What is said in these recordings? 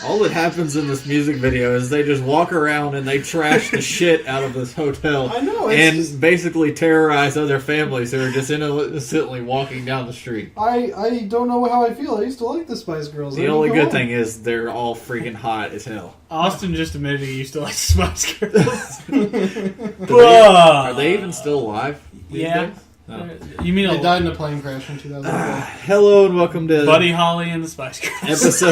All that happens in this music video is they just walk around and they trash the shit out of this hotel. I know. And basically terrorize other families who are just innocently walking down the street. I don't know how I feel. I used to like the Spice Girls. The only good thing is they're all freaking hot as hell. Austin just admitted he used to like Spice Girls. Are they even still alive? Yeah. Oh. You mean they died in a plane crash in 2004. Hello and welcome to Buddy Holly and the Spice Girls.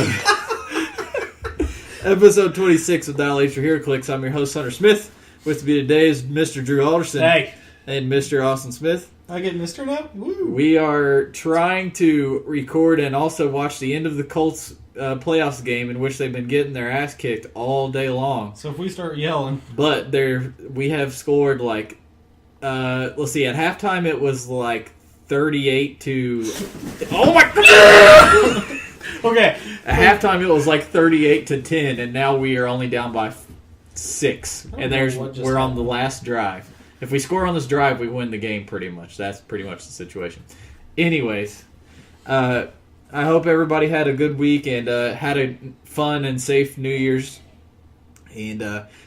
Episode 26 of Dial H for Heroclix. I'm your host, Hunter Smith. With me today is Mr. Drew Alderson. Hey. And Mr. Austin Smith. I get Mr. now? Woo. We are trying to record and also watch the end of the Colts playoffs game in which they've been getting their ass kicked all day long. So if we start yelling. But we have scored like, let's see, at halftime it was like 38 to... Oh my God! Okay. At halftime it was like 38 to 10, and now we are only down by 6. And we're on the last drive. If we score on this drive, we win the game pretty much. That's pretty much the situation. Anyways, I hope everybody had a good week and had a fun and safe New Year's. And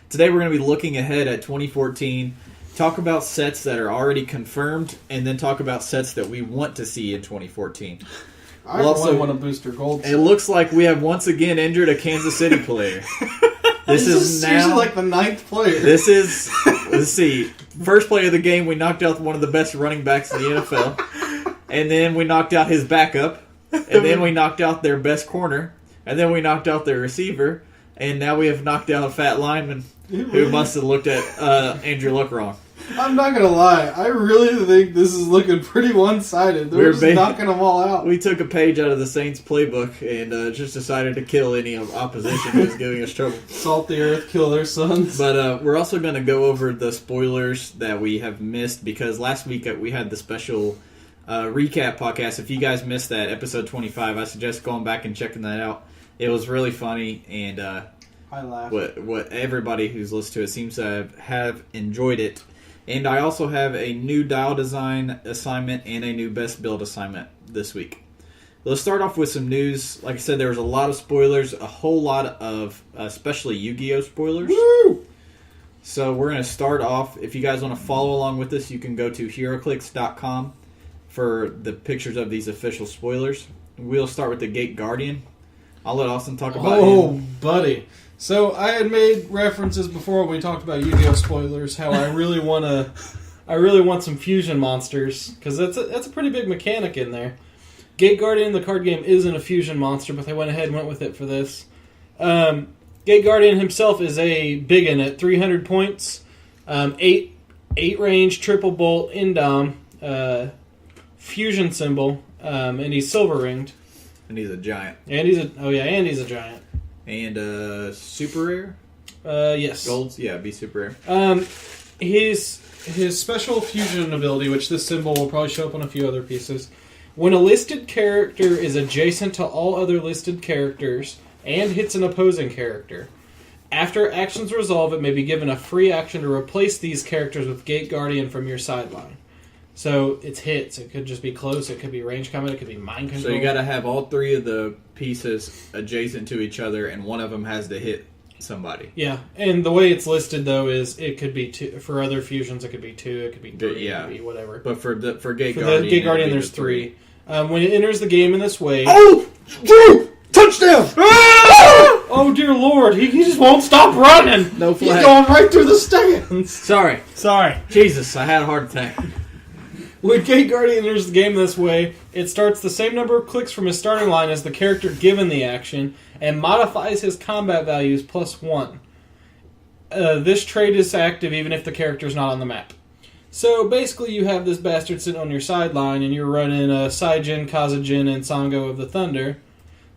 today we're going to be looking ahead at 2014, talk about sets that are already confirmed, and then talk about sets that we want to see in 2014. I also want a booster gold set. It looks like we have once again injured a Kansas City player. This is now usually like the 9th player. This is, let's see, first play of the game, we knocked out one of the best running backs in the NFL. And then we knocked out his backup. And then we knocked out their best corner. And then we knocked out their receiver. And now we have knocked out a fat lineman who must have looked at Andrew Luck wrong. I'm not going to lie. I really think this is looking pretty one-sided. They're just knocking them all out. We took a page out of the Saints playbook and just decided to kill any opposition who was giving us trouble. Salt the earth, kill their sons. But we're also going to go over the spoilers that we have missed because last week we had the special recap podcast. If you guys missed that, episode 25, I suggest going back and checking that out. It was really funny, and I laughed. What everybody who's listened to it seems to have enjoyed it. And I also have a new dial design assignment and a new best build assignment this week. Let's start off with some news. Like I said, there was a lot of spoilers, a whole lot of especially Yu-Gi-Oh! Spoilers. Woo! So we're going to start off. If you guys want to follow along with this, you can go to Heroclix.com for the pictures of these official spoilers. We'll start with the Gate Guardian. I'll let Austin talk about him. Oh, buddy. So I had made references before when we talked about Yu-Gi-Oh! Spoilers, how I really want some fusion monsters, because that's a pretty big mechanic in there. Gate Guardian, the card game, isn't a fusion monster, but they went ahead and went with it for this. Gate Guardian himself is a biggin at 300 points, 8 range, triple bolt, indom, fusion symbol, and he's silver ringed. And he's a giant. And he's a giant. And super rare? Yes. Golds? Yeah, be super rare. His special fusion ability, which this symbol will probably show up on a few other pieces. When a listed character is adjacent to all other listed characters and hits an opposing character, after actions resolve, it may be given a free action to replace these characters with Gate Guardian from your sideline. So it's hits. It could just be close. It could be range combat. It could be mind control. So you got to have all 3 of the pieces adjacent to each other, and one of them has to hit somebody. Yeah, and the way it's listed though is it could be 2 for other fusions. It could be 2. It could be 3. Yeah, it could be whatever. But for Gate Guardian, the Gate Guardian, there's 3. When it enters the game in this way, Drew! Touchdown! Oh dear Lord, he just won't stop running. No flag. He's going right through the stands. Sorry. Jesus, I had a heart attack. When Gate Guardian enters the game this way, it starts the same number of clicks from his starting line as the character given the action, and modifies his combat values +1. This trait is active even if the character is not on the map. So basically you have this bastard sitting on your sideline, and you're running Saijin, Kazajin, and Sango of the Thunder,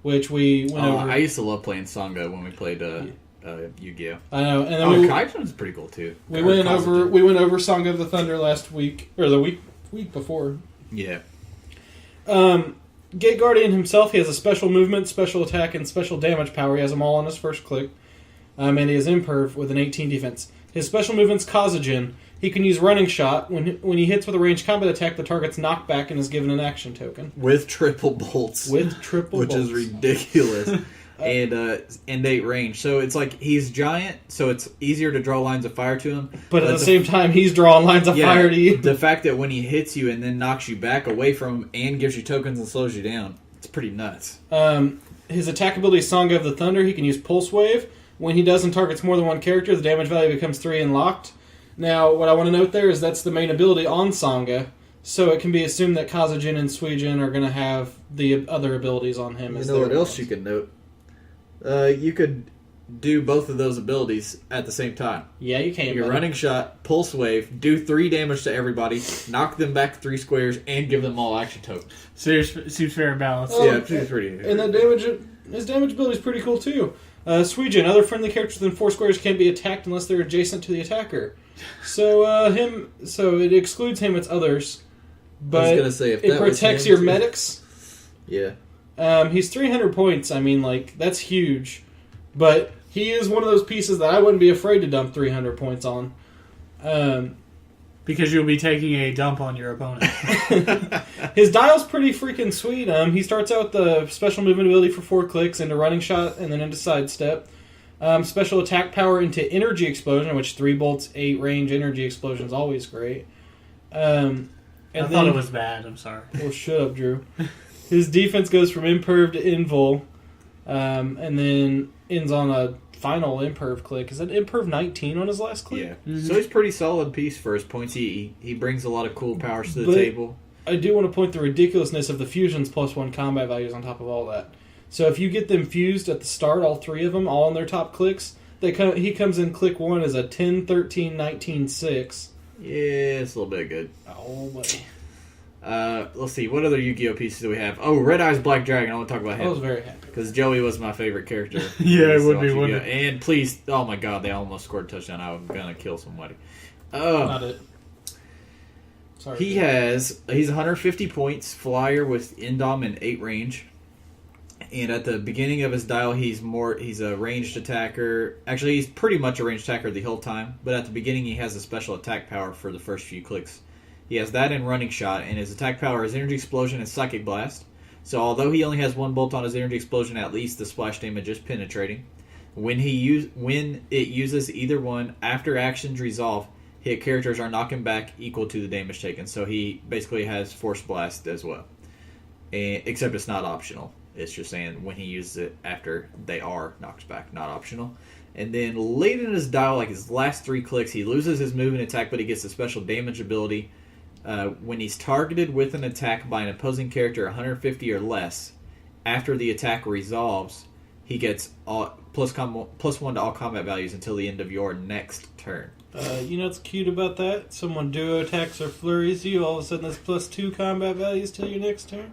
which we went over. I used to love playing Sango when we played Yu-Gi-Oh! I know. And then Kaijin's pretty cool too. We went over Song of the Thunder last week, or the week before. Yeah. Gate Guardian himself, he has a special movement, special attack, and special damage power. He has them all on his first click. And he has Imperv with an 18 defense. His special movement's Kazajin. He can use Running Shot. When he hits with a ranged combat attack, the target's knocked back and is given an action token. With triple bolts. Which is ridiculous. and 8 range. So it's like he's giant, so it's easier to draw lines of fire to him. But at the same time, he's drawing lines of fire to you. The fact that when he hits you and then knocks you back away from him and gives you tokens and slows you down, it's pretty nuts. His attack ability is Song of the Thunder. He can use Pulse Wave. When he does and targets more than one character, the damage value becomes 3 and locked. Now, what I want to note there is that's the main ability on Sangha, so it can be assumed that Kazajin and Suijin are going to have the other abilities on him. You know what else you can note? You could do both of those abilities at the same time. Yeah, you can. Your running shot, Pulse Wave, do 3 damage to everybody, knock them back 3 squares, and give them all action tokens. Seems fair and balanced. Yeah, it seems pretty. And that his damage ability is pretty cool too. Suijin, other friendly characters within 4 squares can't be attacked unless they're adjacent to the attacker. So so it excludes him. It's others, but I was gonna say, if it protects your medics. Yeah. He's 300 points. I mean, like, that's huge. But he is one of those pieces that I wouldn't be afraid to dump 300 points on. Because you'll be taking a dump on your opponent. His dial's pretty freaking sweet. He starts out with the special movement ability for 4 clicks, into running shot, and then into sidestep. Special attack power into energy explosion, which 3 bolts, 8 range energy explosion is always great. I thought it was bad. I'm sorry. Well, shut up, Drew. His defense goes from imperv to invul, and then ends on a final imperv click. Is that imperv 19 on his last click? Yeah. Mm-hmm. So he's a pretty solid piece for his points. He brings a lot of cool powers to the table. I do want to point the ridiculousness of the fusions +1 combat values on top of all that. So if you get them fused at the start, all 3 of them, all on their top clicks, he comes in click 1 as a 10, 13, 19, 6. Yeah, it's a little bit good. Oh, buddy. Let's see, what other Yu-Gi-Oh pieces do we have? Oh, Red Eyes Black Dragon. I want to talk about him. I was very happy. Because Joey was my favorite character. Yeah, it would be, wouldn't it? And please, oh my god, they almost scored a touchdown. I was going to kill somebody. Not it. Sorry. He's 150 points, flyer with Indom and 8 range. And at the beginning of his dial, he's a ranged attacker. Actually, he's pretty much a ranged attacker the whole time. But at the beginning, he has a special attack power for the first few clicks. He has that in running shot, and his attack power is energy explosion and psychic blast. So although he only has 1 bolt on his energy explosion, at least the splash damage is penetrating. When it uses either one after actions resolve, hit characters are knocking back equal to the damage taken. So he basically has force blast as well, except it's not optional. It's just saying when he uses it after they are knocked back, not optional. And then late in his dial, like his last 3 clicks, he loses his move and attack, but he gets a special damage ability. When he's targeted with an attack by an opposing character 150 or less, after the attack resolves, he gets plus 1 to all combat values until the end of your next turn. You know what's cute about that? Someone duo attacks or flurries you, all of a sudden that's +2 combat values till your next turn.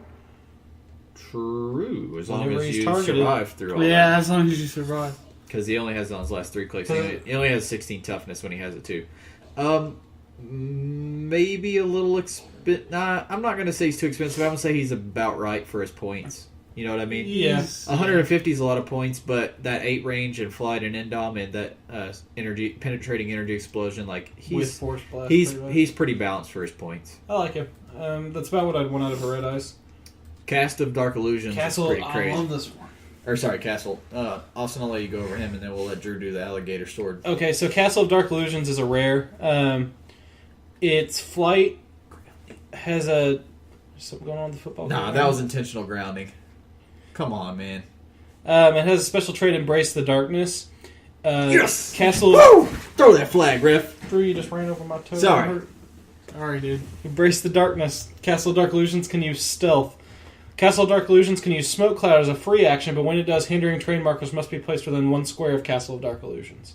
True, as long Whenever as he's you targeted. survive through all that. Yeah, as long as you survive. Because he only has it on his last 3 clicks. He only has 16 toughness when he has it too. Maybe a little I'm not going to say he's too expensive. I'm going to say he's about right for his points. You know what I mean? Yeah. 150 is a lot of points, but that 8 range and flight and Indom and that penetrating energy explosion, like with force blast, he's pretty balanced for his points. I like him. That's about what I'd want out of a Red Eyes. Cast of Dark Illusions Castle, is pretty crazy. I love this one. Or sorry, Castle. Austin, I'll let you go over him, and then we'll let Drew do the alligator sword. Okay, so Castle of Dark Illusions is a rare. Its flight has something going on with the football. Nah, that was intentional grounding. Come on, man. It has a special trait, Embrace the Darkness. Yes! Castle. Woo! Throw that flag, ref. Drew, you just ran over my toe. Sorry. Sorry, dude. Embrace the Darkness. Castle of Dark Illusions can use Stealth. Castle of Dark Illusions can use Smoke Cloud as a free action, but when it does, hindering train markers must be placed within 1 square of Castle of Dark Illusions.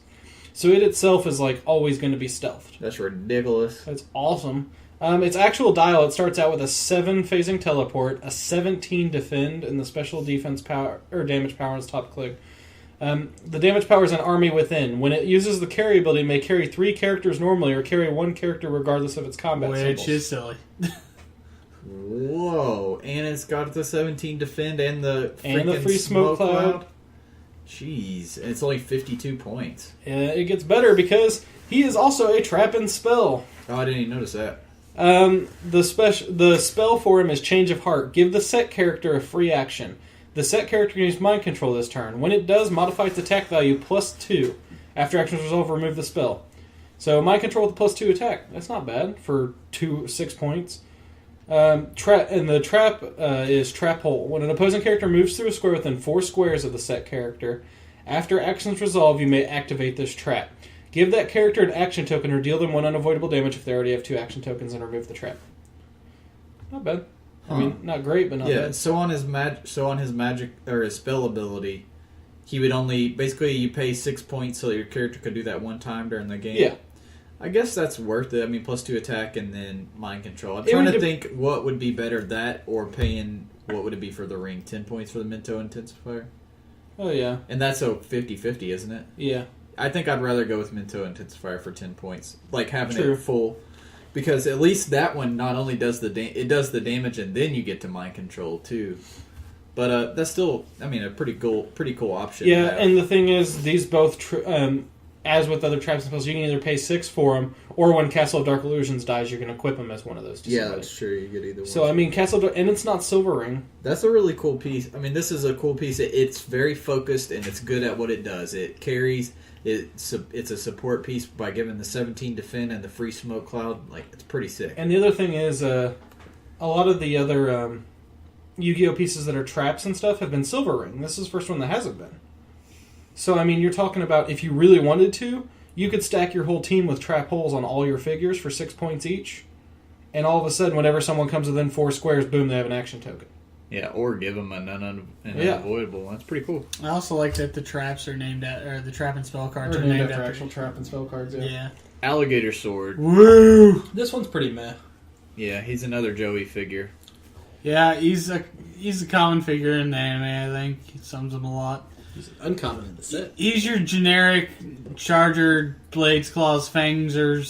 So it itself is like always going to be stealthed. That's ridiculous. That's awesome. Its actual dial, it starts out with a 7 phasing teleport, a 17 defend, and the special defense power or damage power on its top click. The damage power is an army within. When it uses the carry ability, it may carry 3 characters normally or carry 1 character regardless of its combat Which symbols. is silly. Whoa! And it's got the 17 defend and the free smoke cloud. Jeez, and it's only 52 points. It gets better because he is also a trap and spell. Oh, I didn't even notice that. The spell for him is Change of Heart. Give the set character a free action. The set character can use Mind Control this turn. When it does, modify its attack value +2. After actions resolve, remove the spell. So Mind Control with the +2 attack. That's not bad for 6 points. And the trap is Trap Hole. When an opposing character moves through a square within 4 squares of the set character, after actions resolve, you may activate this trap. Give that character an action token or deal them 1 unavoidable damage if they already have 2 action tokens, and remove the trap. Not bad. I mean, not great, but not bad. So on his magic or his spell ability, he would only basically you pay 6 points so that your character could do that one time during the game. Yeah. I guess that's worth it. I mean, +2 attack and then Mind Control. I'm trying to think what would be better, that or paying, what would it be for the ring? 10 points for the Minto Intensifier? Oh, yeah. And that's a 50-50, isn't it? Yeah. I think I'd rather go with Minto Intensifier for 10 points. Like having True. it full. Because at least that one not only does it does the damage and then you get to Mind Control too. But that's still, I mean, a pretty cool option. Yeah, and the thing is, these both... as with other traps and spells, you can either pay 6 for them, or when Castle of Dark Illusions dies, you can equip them as one of those. Yeah, that's true. You get either one. So, I mean, Castle of Dark... And it's not Silver Ring. That's a really cool piece. I mean, this is a cool piece. It's very focused, and it's good at what it does. It carries... It's a support piece by giving the 17 defend and the free smoke cloud. Like, it's pretty sick. And the other thing is, a lot of the other Yu-Gi-Oh! Pieces that are traps and stuff have been Silver Ring. This is the first one that hasn't been. So, I mean, you're talking about if you really wanted to, you could stack your whole team with trap holes on all your figures for 6 points each. And all of a sudden, whenever someone comes within 4 squares, boom, they have an action token. Yeah, or give them an unavoidable one. That's pretty cool. I also like that the traps are named or the trap and spell cards Or are named named after after actual trap and spell cards, Yeah. Alligator Sword. Woo! This one's pretty meh. Yeah, he's another Joey figure. Yeah, he's a common figure in the anime, I think. He sums him a lot. He's uncommon in the set. He's your generic charger, blades, claws, fangs, or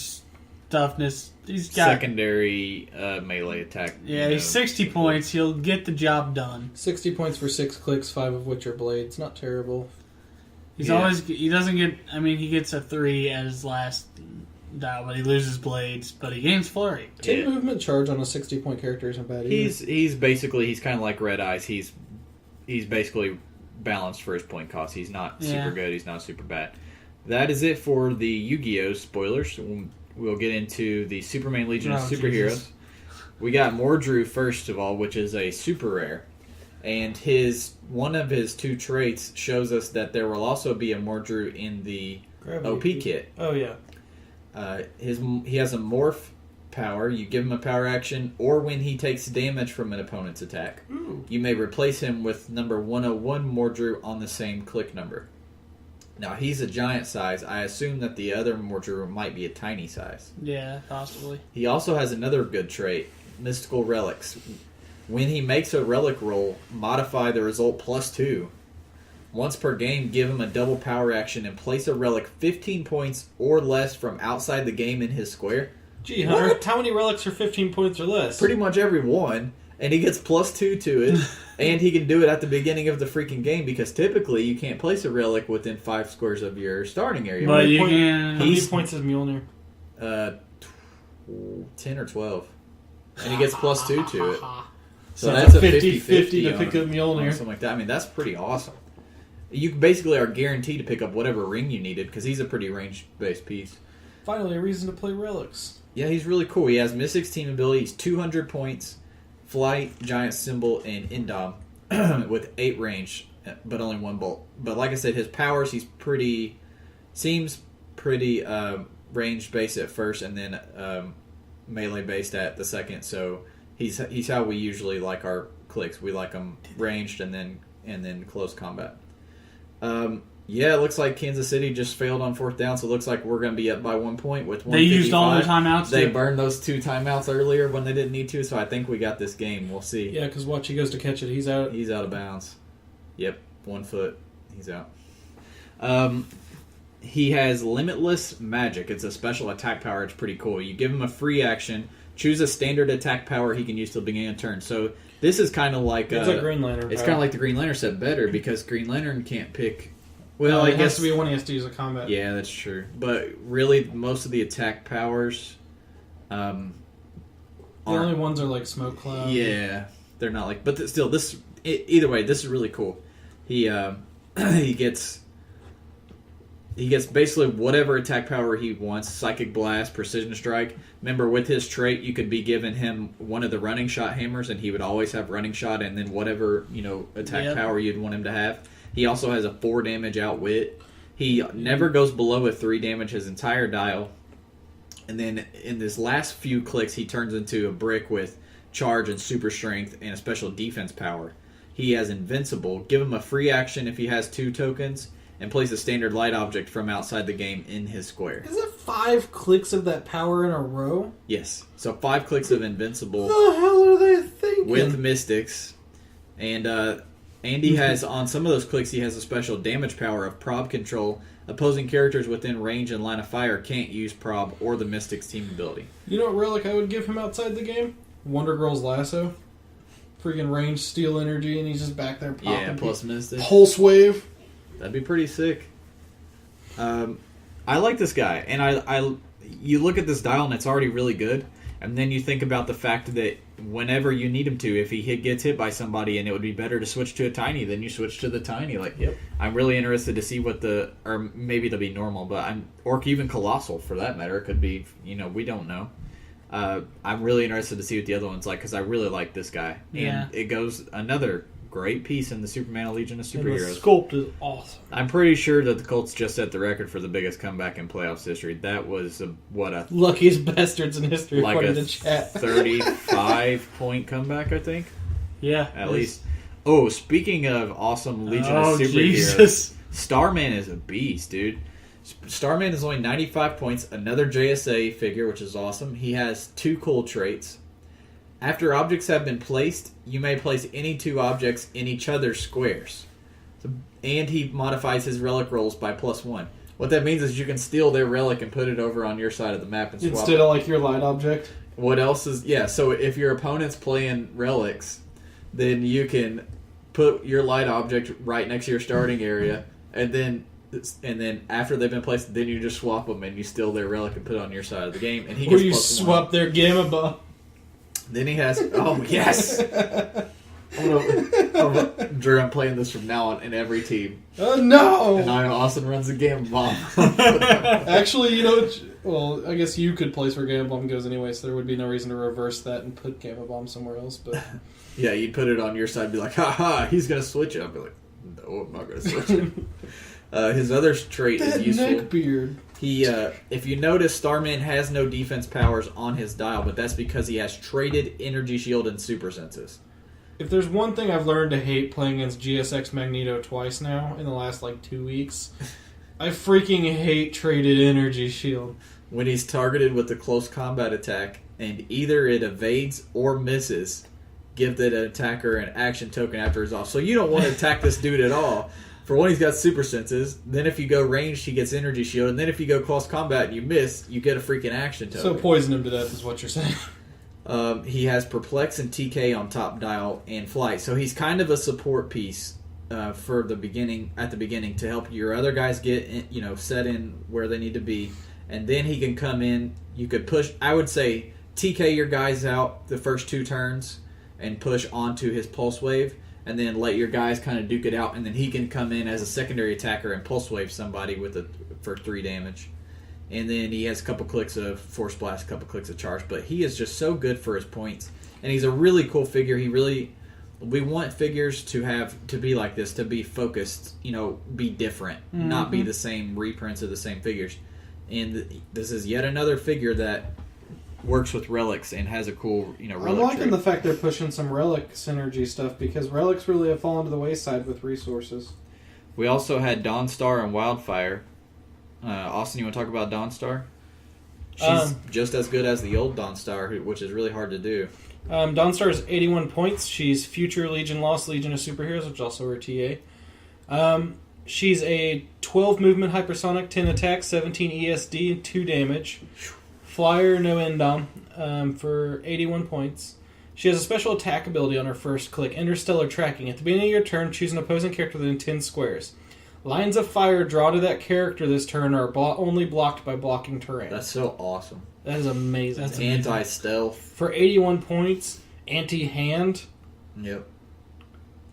toughness. He's got secondary melee attack. Yeah, he's 60 points. He'll get the job done. 60 points for 6 clicks, 5 of which are blades. Not terrible. He doesn't get, I mean, he gets a 3 at his last dial, but he loses blades, but he gains flurry. 10 movement charge on a 60-point character isn't bad either. He's basically, he's kind of like Red Eyes. He's basically balanced for his point cost. He's not super good. He's not super bad. That is it for the Yu-Gi-Oh! Spoilers. We'll get into the Superman Legion of Superheroes. Jesus. We got Mordrew first of all, which is a super rare. And one of his 2 traits shows us that there will also be a Mordrew in the OP kit. Oh, yeah. He has a morph power. You give him a power action, or when he takes damage from an opponent's attack, you may replace him with number 101 Mordrew on the same click number. Now, he's a giant size. I assume that the other Mordrew might be a tiny size. Yeah, possibly. He also has another good trait, Mystical Relics. When he makes a relic roll, modify the result +2. Once per game, give him a double power action and place a relic 15 points or less from outside the game in his square. Gee, Hunter, how many relics are 15 points or less? Pretty much every one. And he gets +2 to it. And he can do it at the beginning of the freaking game because typically you can't place a relic within 5 squares of your starting area. But you can... How many points is Mjolnir? 10 or 12. And he gets +2 to it. So that's a 50-50 to pick up Mjolnir. Something like that. I mean, that's pretty awesome. You basically are guaranteed to pick up whatever ring you needed because he's a pretty range-based piece. Finally, a reason to play relics. Yeah, he's really cool. He has Mystic's team ability. He's 200 points, flight, giant symbol, and Indom with 8 range, but only 1 bolt. But like I said, his powers, seems pretty range-based at first and then melee-based at the second. So he's how we usually like our clicks. We like them ranged and then close combat. Yeah, it looks like Kansas City just failed on 4th down, so it looks like we're going to be up by 1 point with 155. They used all the timeouts. They burned those 2 timeouts earlier when they didn't need to, so I think we got this game. We'll see. Yeah, because watch, he goes to catch it. He's out. He's out of bounds. Yep, 1 foot. He's out. He has Limitless Magic. It's a special attack power. It's pretty cool. You give him a free action, choose a standard attack power he can use till the beginning of turn. So this is kind of like... It's like Green Lantern. It's kind of like the Green Lantern set better because Green Lantern can't pick... Well, I guess has to be one he has to use a combat. Yeah, that's true. But really, most of the attack powers, the only ones are like Smoke Cloud. Yeah, they're not like. But still, this either way, this is really cool. He he gets basically whatever attack power he wants: Psychic Blast, Precision Strike. Remember, with his trait, you could be giving him one of the running shot hammers, and he would always have running shot, and then whatever attack power you'd want him to have. He also has a 4 damage outwit. He never goes below a 3 damage his entire dial. And then in his last few clicks, he turns into a brick with charge and super strength and a special defense power. He has invincible. Give him a free action if he has 2 tokens, and place a standard light object from outside the game in his square. Is it 5 clicks of that power in a row? Yes. So 5 clicks of invincible. What the hell are they thinking? With mystics. And Andy has, on some of those clicks, he has a special damage power of prob control. Opposing characters within range and line of fire can't use prob or the mystics team ability. You know what relic I would give him outside the game? Wonder Girl's Lasso. Freaking range, steal energy, and he's just back there popping. Yeah, plus mystics. Pulse wave. That'd be pretty sick. I like this guy, and you look at this dial and it's already really good, and then you think about the fact that whenever you need him to, if he gets hit by somebody and it would be better to switch to a tiny, then you switch to the tiny. Yep. I'm really interested to see or maybe they'll be normal, or even colossal for that matter. It could be, we don't know. I'm really interested to see what the other one's like, because I really like this guy. Yeah. And it goes another great piece in the Superman Legion of Superheroes. And the sculpt is awesome. I'm pretty sure that the Colts just set the record for the biggest comeback in playoffs history. That was a luckiest bastards in history, like according to chat. 35-point comeback, I think. Yeah, at least. Oh, speaking of awesome Legion of Superheroes, Jesus. Starman is a beast, dude. Starman is only 95 points. Another JSA figure, which is awesome. He has 2 cool traits. After objects have been placed, you may place any 2 objects in each other's squares. And he modifies his relic rolls by +1. What that means is you can steal their relic and put it over on your side of the map and swap instead of like your light object. What else is... Yeah, so if your opponent's playing relics, then you can put your light object right next to your starting area, and then after they've been placed, then you just swap them and you steal their relic and put it on your side of the game. And he gets or you swap their gamma bomb. Then he has... Oh, yes! Drew, I'm playing this from now on in every team. Oh, no! And I Austin runs a gamma bomb. Actually, well, I guess you could place where gamma bomb goes anyway, so there would be no reason to reverse that and put gamma bomb somewhere else. But yeah, you'd put it on your side and be like, ha, he's going to switch it. I'd be like, no, I'm not going to switch it. His other trait is useful. Neckbeard. He, if you notice, Starman has no defense powers on his dial, but that's because he has traded energy shield and super senses. If there's one thing I've learned to hate playing against GSX Magneto twice now in the last 2 weeks, I freaking hate traded energy shield. When he's targeted with a close combat attack and either it evades or misses, give that attacker an action token after it's off. So you don't want to attack this dude at all. For one, he's got super senses. Then if you go ranged, he gets energy shield. And then if you go close combat and you miss, you get a freaking action token. So poison him to death is what you're saying. He has Perplex and TK on top dial and Flight. So he's kind of a support piece for the beginning. At the beginning, to help your other guys get set in where they need to be, and then he can come in. You could push. I would say TK your guys out the first 2 turns and push onto his pulse wave, and then let your guys kind of duke it out, and then he can come in as a secondary attacker and pulse wave somebody for 3 damage. And then he has a couple clicks of Force Blast, a couple clicks of Charge. But he is just so good for his points. And he's a really cool figure. We want figures to be like this, to be focused, be different, not be the same reprints of the same figures. And this is yet another figure that works with relics and has a cool, relic I'm liking trait. the fact they're pushing some relic synergy stuff, because relics really have fallen to the wayside with resources. We also had Dawnstar and Wildfire. Austin, you want to talk about Dawnstar? She's just as good as the old Dawnstar, which is really hard to do. Dawnstar is 81 points. She's Future Legion, Lost Legion of Superheroes, which is also her TA. She's a 12 movement hypersonic, 10 attack, 17 ESD, and 2 damage. Flyer, no endom, for 81 points. She has a special attack ability on her first click, Interstellar Tracking. At the beginning of your turn, choose an opposing character within 10 squares. Lines of fire drawn to that character this turn are only blocked by blocking terrain. That's so awesome. That is amazing. That's anti-stealth. For 81 points, anti-hand. Yep.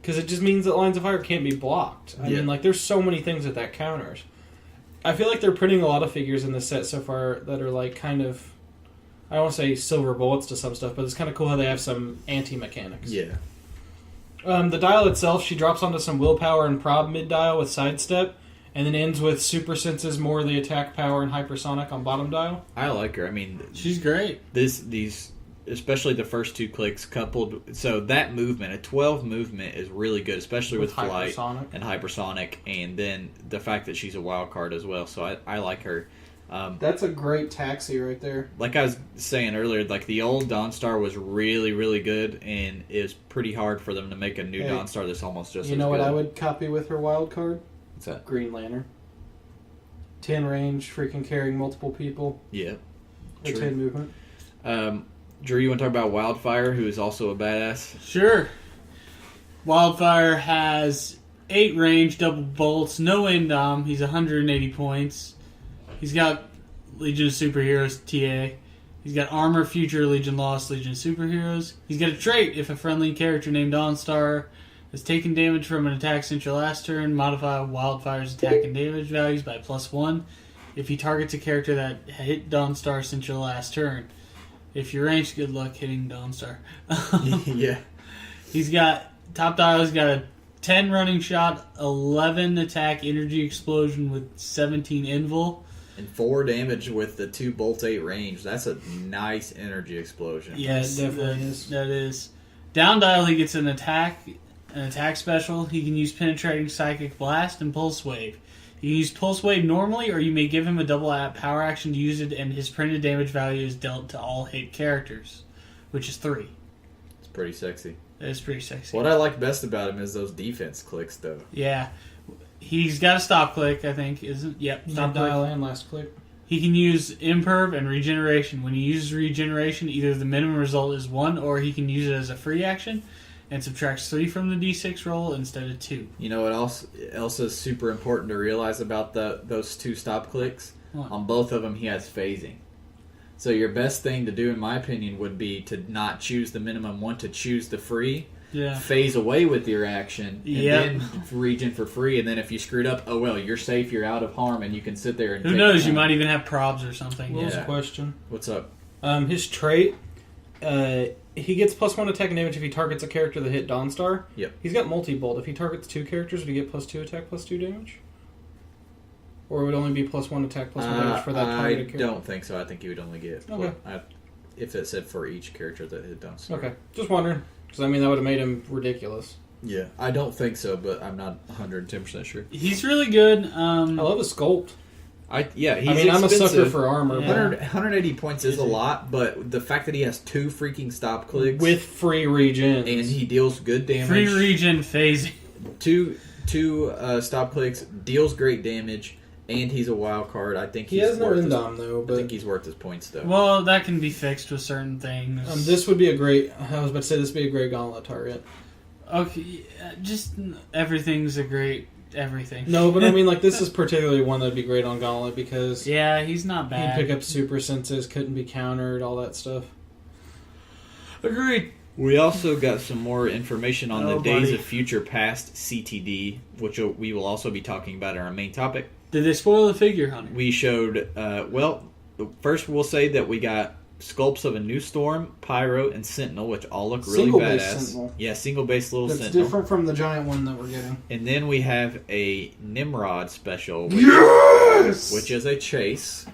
Because it just means that lines of fire can't be blocked. I mean, like, there's so many things that counters. I feel like they're printing a lot of figures in this set so far that are, like, kind of... I don't want to say silver bullets to some stuff, but it's kind of cool how they have some anti-mechanics. Yeah. The dial itself, she drops onto some willpower and prob mid-dial with sidestep, and then ends with super senses, more of the attack power, and hypersonic on bottom dial. I like her. I mean... She's great. These... Especially the first 2 clicks coupled... So that movement, a 12 movement, is really good, especially with flight and hypersonic, and then the fact that she's a wild card as well, so I like her. That's a great taxi right there. Like I was saying earlier, like the old Dawnstar was really, really good, and it's pretty hard for them to make a new Dawnstar that's almost just as good. You know what I would copy with her wild card? What's that? Green Lantern. 10 range, freaking carrying multiple people. Yeah. Or 10 movement. Drew, you want to talk about Wildfire, who is also a badass? Sure. Wildfire has 8 range, double bolts, no indom. He's 180 points. He's got Legion of Superheroes TA. He's got Armor, Future, Legion Lost, Legion of Superheroes. He's got a trait. If a friendly character named Dawnstar has taken damage from an attack since your last turn, modify Wildfire's attack and damage values by +1 if he targets a character that hit Dawnstar since your last turn. If you're ranged, good luck hitting Dawnstar. Yeah. He's got, top dial, he's got a 10 running shot, 11 attack energy explosion with 17 invul. And 4 damage with the 2 bolt 8 range. That's a nice energy explosion. Yes, it definitely is. That is. Down dial, he gets an attack special. He can use Penetrating Psychic Blast and Pulse Wave. You can use Pulse Wave normally, or you may give him a double power action to use it, and his printed damage value is dealt to all hit characters, which is 3. It's pretty sexy. That is pretty sexy. What I like best about him is those defense clicks, though. Yeah. He's got a stop click, I think, isn't? Yep, stop dial click. and last click. He can use Imperv and Regeneration. When he uses Regeneration, either the minimum result is 1, or he can use it as a free action and subtracts 3 from the D6 roll instead of 2. You know what else is super important to realize about those 2 stop clicks? What? On both of them, he has phasing. So your best thing to do, in my opinion, would be to not choose the minimum 1, to choose the free. Yeah. Phase away with your action, and then regen for free, and then if you screwed up, oh well, you're safe, you're out of harm, and you can sit there and who knows, you might even have probs or something. Will's question. What's up? His trait, he gets +1 attack and damage if he targets a character that hit Dawnstar. Yep. He's got multi-bolt. If he targets 2 characters, would he get +2 attack, +2 damage? Or would it only be +1 attack, +1 damage for that targeted character? I don't think so. I think you would only get... Okay. If it said for each character that hit Dawnstar. Okay. Just wondering. Because, I mean, that would have made him ridiculous. Yeah. I don't think so, but I'm not 110% sure. He's really good. I love his sculpt. I'm a sucker for armor. Yeah. 180 points is a lot, but the fact that he has 2 freaking stop clicks... With free regen. And he deals good damage. Free regen phasing. 2 stop clicks, deals great damage, and he's a wild card. I think he has no indom, though. But I think he's worth his points, though. Well, that can be fixed with certain things. This would be a great... I was about to say this would be a great gauntlet target. Okay, just everything's a great... everything. No, but I mean, like, this is particularly one that'd be great on Gauntlet because... Yeah, he's not bad. He'd pick up super senses, couldn't be countered, all that stuff. Agreed. We also got some more information on the Days of Future Past CTD, which we will also be talking about in our main topic. Did they spoil the figure, Hunter? We showed, first we'll say that we got sculpts of a New Storm, Pyro, and Sentinel, which all look really badass. Sentinel. Yeah, single-base little That's Sentinel. Different from the giant one that we're getting. And then we have a Nimrod special, which is a chase.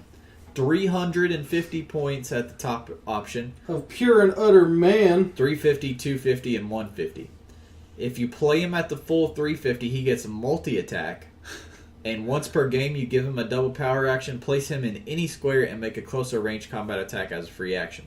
350 points at the top option. Of pure and utter man. 350, 250, and 150. If you play him at the full 350, he gets multi-attack. And once per game, you give him a double power action, place him in any square, and make a closer range combat attack as a free action.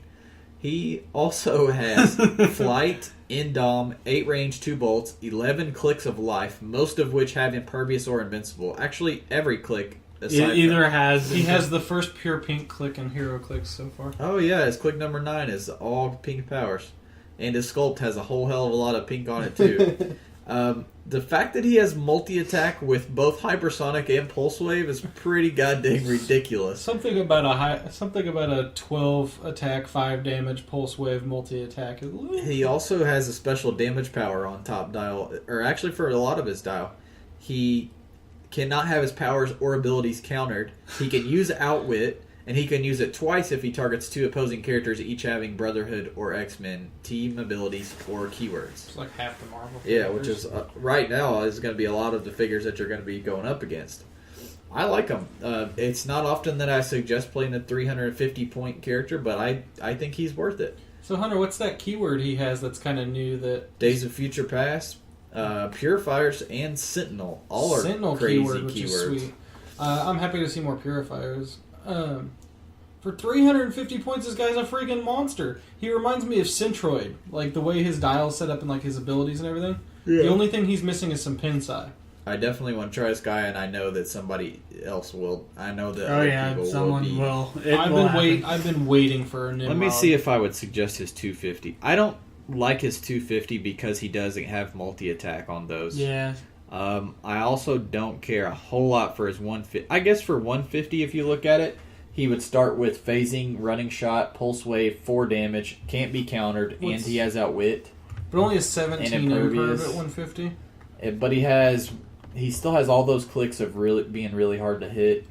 He also has flight, indom, 8 range, 2 bolts, 11 clicks of life, most of which have impervious or invincible. Actually, every click. He has the first pure pink click in Heroclix so far. Oh yeah, his click number 9 is all pink powers. And his sculpt has a whole hell of a lot of pink on it too. The fact that he has multi-attack with both hypersonic and pulse wave is pretty goddamn ridiculous. Something about a 12 attack, 5 damage pulse wave multi attack. He also has a special damage power on top dial, or actually for a lot of his dial. He cannot have his powers or abilities countered. He can use Outwit, and he can use it twice if he targets 2 opposing characters, each having Brotherhood or X-Men team abilities or keywords. It's like half the Marvel figures. figures. Which is right now is going to be a lot of the figures that you're going to be going up against. I like him. It's not often that I suggest playing a 350 point character, but I think he's worth it. So Hunter, what's that keyword he has that's kind of new? That Days of Future Past, Purifiers, and Sentinel. All are Sentinel crazy keyword, which keywords. is sweet. I'm happy to see more Purifiers. For 350 points, this guy's a freaking monster. He reminds me of Centroid, like the way his dial's set up and like his abilities and everything. Yeah. The only thing he's missing is some Pinsai. I definitely want to try this guy, and I know that somebody else will. I know that people someone will. I've been waiting for a Nimrod. Let me see if I would suggest his 250. I don't like his 250 because he doesn't have multi-attack on those. Yeah. I also don't care a whole lot for his 150. I guess for 150, if you look at it, he would start with phasing, running shot, pulse wave, 4 damage, can't be countered, and he has Outwit. But only a 17 imperv at 150. But he still has all those clicks of being really hard to hit.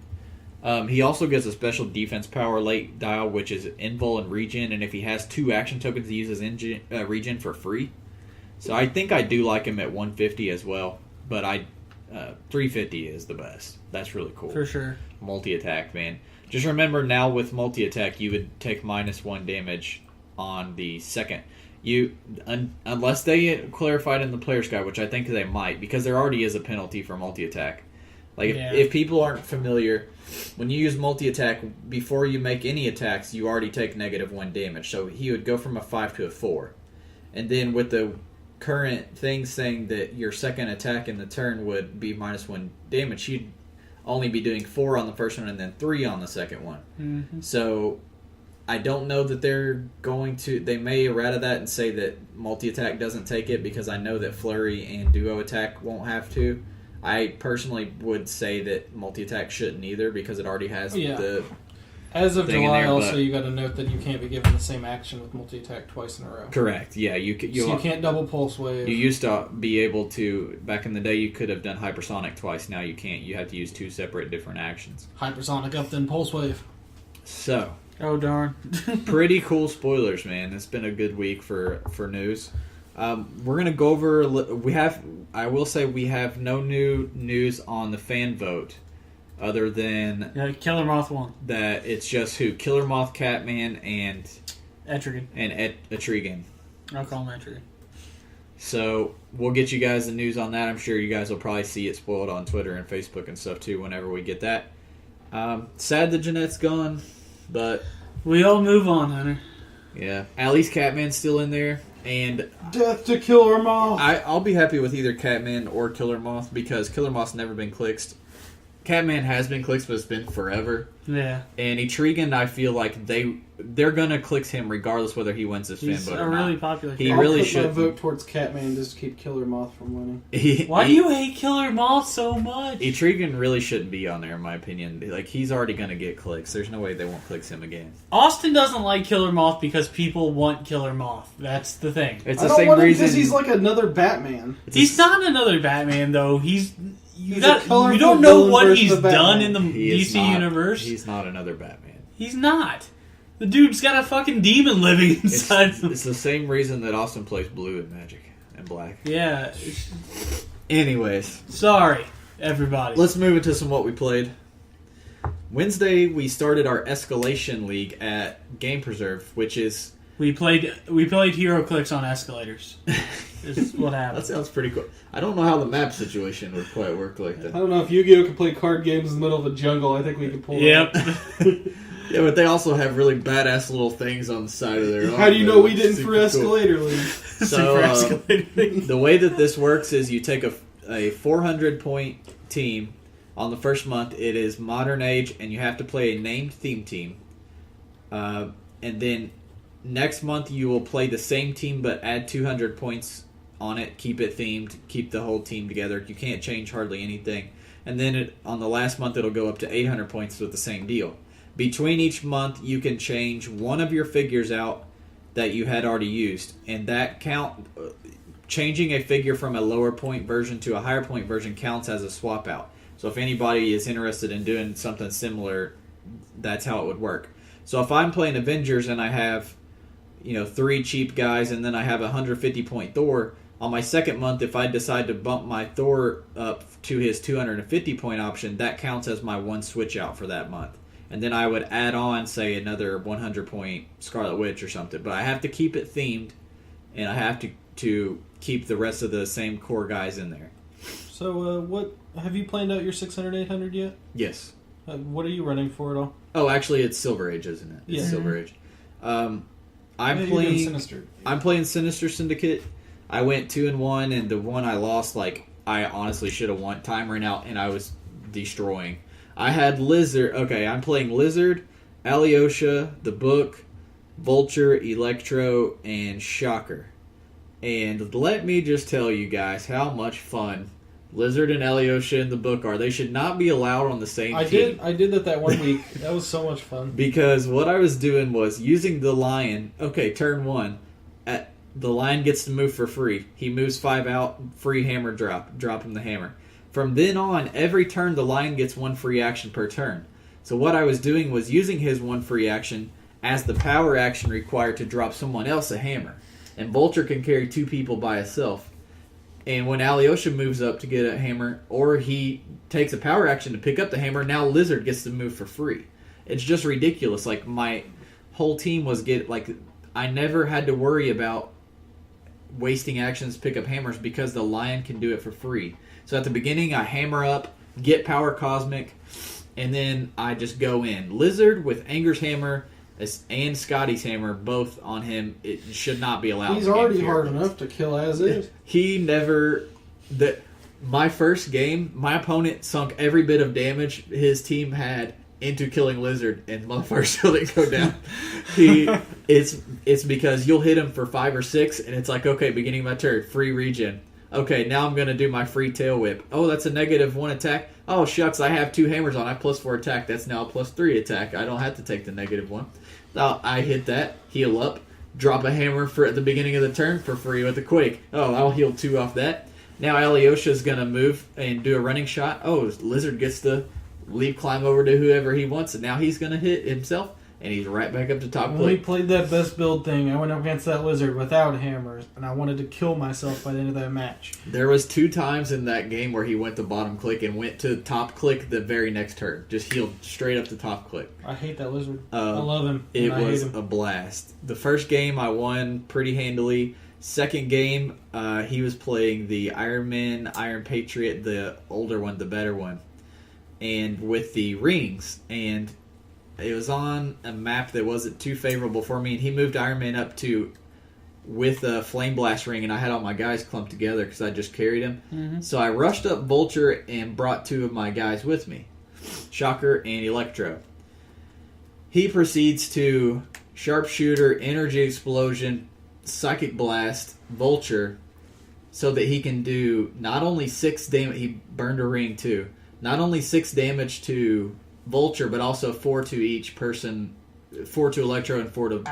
He also gets a special defense power late dial, which is invul and regen, and if he has 2 action tokens, he uses regen for free. So I think I do like him at 150 as well, but 350 is the best. That's really cool. For sure. Multi-attack, man. Just remember now with multi-attack, you would take -1 damage on the second. Unless they clarified in the player's guide, which I think they might, because there already is a penalty for multi-attack. Like, if people aren't familiar, when you use multi-attack, before you make any attacks, you already take -1 damage. So he would go from a 5 to a 4. And then with the current thing saying that your second attack in the turn would be -1 damage, he'd only be doing 4 on the first one and then 3 on the second one. Mm-hmm. So I don't know that they're going to... They may errata that and say that multi-attack doesn't take it, because I know that Flurry and Duo Attack won't have to. I personally would say that multi-attack shouldn't either, because it already has the... As of July, also, you got to note that you can't be given the same action with multi-attack twice in a row. Correct, yeah. You can't double pulse wave. You used to be able to... Back in the day, you could have done hypersonic twice. Now you can't. You have to use 2 separate different actions. Hypersonic up, then pulse wave. So... Oh, darn. Pretty cool spoilers, man. It's been a good week for news. We're going to go over... I will say we have no new news on the fan vote, other than... Killer Moth won. That it's just who? Killer Moth, Catman, and... Etrigan. And Etrigan. I'll call him Etrigan. So, we'll get you guys the news on that. I'm sure you guys will probably see it spoiled on Twitter and Facebook and stuff, too, whenever we get that. Sad that Jeanette's gone, but... We all move on, Hunter. Yeah. At least Catman's still in there. And death to Killer Moth. I'll be happy with either Catman or Killer Moth, because Killer Moth's never been clixed. Catman has been clixed, but it's been forever. Yeah. And Etrigan, I feel like they're gonna clix him regardless whether he wins this fan vote or not. He's a really popular He really should. I'll put my vote towards Catman just to keep Killer Moth from winning. Why do you hate Killer Moth so much? Etrigan really shouldn't be on there, in my opinion. Like, he's already gonna get clicks. There's no way they won't clix him again. Austin doesn't like Killer Moth because people want Killer Moth. That's the thing. It's the same reason. Because he's like another Batman. He's not another Batman, though. You don't know what he's done in the DC universe. He's not another Batman. He's not. The dude's got a fucking demon living inside him. It's the same reason that Austin plays blue in Magic and black. Yeah. Anyways. Sorry, everybody. Let's move into some what we played. Wednesday, we started our Escalation League at Game Preserve, which is... We played Heroclix on escalators. Is what happened. That sounds pretty cool. I don't know how the map situation would quite work like that. I don't know if Yu-Gi-Oh! Could play card games in the middle of a jungle. I think we could pull it Yep. Yeah, but they also have really badass little things on the side of their arm. How do you know we didn't for Escalator League? So, the way that this works is you take a 400-point team. On the first month, it is Modern Age, and you have to play a named theme team. And then next month, you will play the same team, but add 200 points on it, keep it themed, keep the whole team together. You can't change hardly anything. And then on the last month, it'll go up to 800 points with the same deal. Between each month, you can change one of your figures out that you had already used. And that changing a figure from a lower point version to a higher point version counts as a swap out. So if anybody is interested in doing something similar, that's how it would work. So if I'm playing Avengers and I have 3 cheap guys and then I have a 150 point Thor, on my second month, if I decide to bump my Thor up to his 250 point option, that counts as my one switch out for that month. And then I would add on, say, another 100 point Scarlet Witch or something. But I have to keep it themed, and I have to keep the rest of the same core guys in there. So, what have you planned out your 600, 800 yet? Yes. What are you running for at all? Oh, actually, it's Silver Age, isn't it? It's Silver Age. I'm playing Sinister Syndicate. I went 2-1, and the one I lost, I honestly should have won. Time ran out, and I was destroying. I had Lizard. Okay, I'm playing Lizard, Alyosha, the Book, Vulture, Electro, and Shocker. And let me just tell you guys how much fun Lizard and Alyosha in the Book are. They should not be allowed on the same team. I did that one week. That was so much fun. Because what I was doing was using the Lion. Okay, turn 1. The Lion gets to move for free. He moves 5 out, free hammer drop. Drop him the hammer. From then on, every turn the Lion gets 1 free action per turn. So what I was doing was using his 1 free action as the power action required to drop someone else a hammer. And Vulture can carry 2 people by itself. And when Alyosha moves up to get a hammer, or he takes a power action to pick up the hammer, now Lizard gets to move for free. It's just ridiculous. My whole team was I never had to worry about wasting actions to pick up hammers because the Lion can do it for free. So at the beginning, I hammer up, get power cosmic, and then I just go in. Lizard with Anger's hammer and Scotty's hammer, both on him, it should not be allowed. He's already hard enough to kill as is. He never... My first game, my opponent sunk every bit of damage his team had into killing Lizard, and motherfucker still didn't go down. It's because you'll hit him for 5 or 6, and it's okay, beginning of my turn, free regen. Okay, now I'm going to do my free tail whip. Oh, that's a -1 attack. Oh, shucks, I have 2 hammers on. I have +4 attack. That's now a +3 attack. I don't have to take the -1. I hit that, heal up, drop a hammer at the beginning of the turn for free with a quake. Oh, I'll heal 2 off that. Now Alyosha's going to move and do a running shot. Oh, Lizard gets to climb over to whoever he wants, and now he's going to hit himself, and he's right back up to top When we played that best build thing, I went up against that Lizard without hammers, and I wanted to kill myself by the end of that match. There was 2 times in that game where he went to bottom click and went to top click the very next turn. Just healed straight up to top click. I hate that Lizard. I love him. It was a blast. The first game I won pretty handily. Second game, he was playing the Iron Man, Iron Patriot, the older one, the better one. And with the rings, and it was on a map that wasn't too favorable for me, and he moved Iron Man up with a Flame Blast ring, and I had all my guys clumped together because I just carried him. Mm-hmm. So I rushed up Vulture and brought 2 of my guys with me, Shocker and Electro. He proceeds to Sharpshooter, Energy Explosion, Psychic Blast, Vulture, so that he can do not only 6 damage, he burned a ring too, not only 6 damage to Vulture, but also 4 to each person, 4 to Electro and 4 to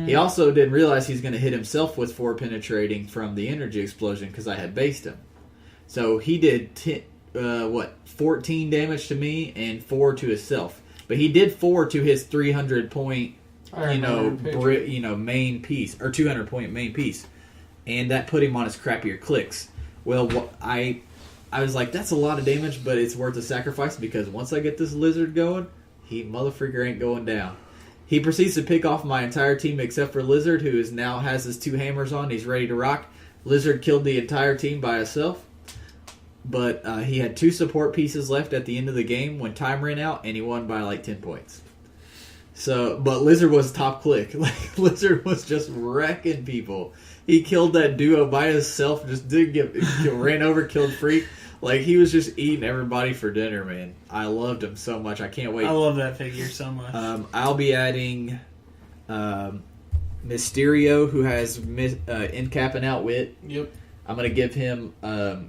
He also didn't realize he's going to hit himself with 4 penetrating from the energy explosion because I had based him. So he did 14 damage to me and 4 to himself, but he did 4 to his 300 point main piece, or 200 point main piece, and that put him on his crappier clicks. Well, I was like, that's a lot of damage, but it's worth the sacrifice because once I get this Lizard going, he motherfreaker ain't going down. He proceeds to pick off my entire team except for Lizard, who now has his 2 hammers on. He's ready to rock. Lizard killed the entire team by himself, but he had 2 support pieces left at the end of the game when time ran out, and he won by 10 points. So, but Lizard was top click. Lizard was just wrecking people. He killed that duo by himself. Just ran over, killed Freak. He was just eating everybody for dinner, man. I loved him so much. I can't wait. I love that figure so much. I'll be adding Mysterio, who has in-cap and outwit. Yep. I'm going to give him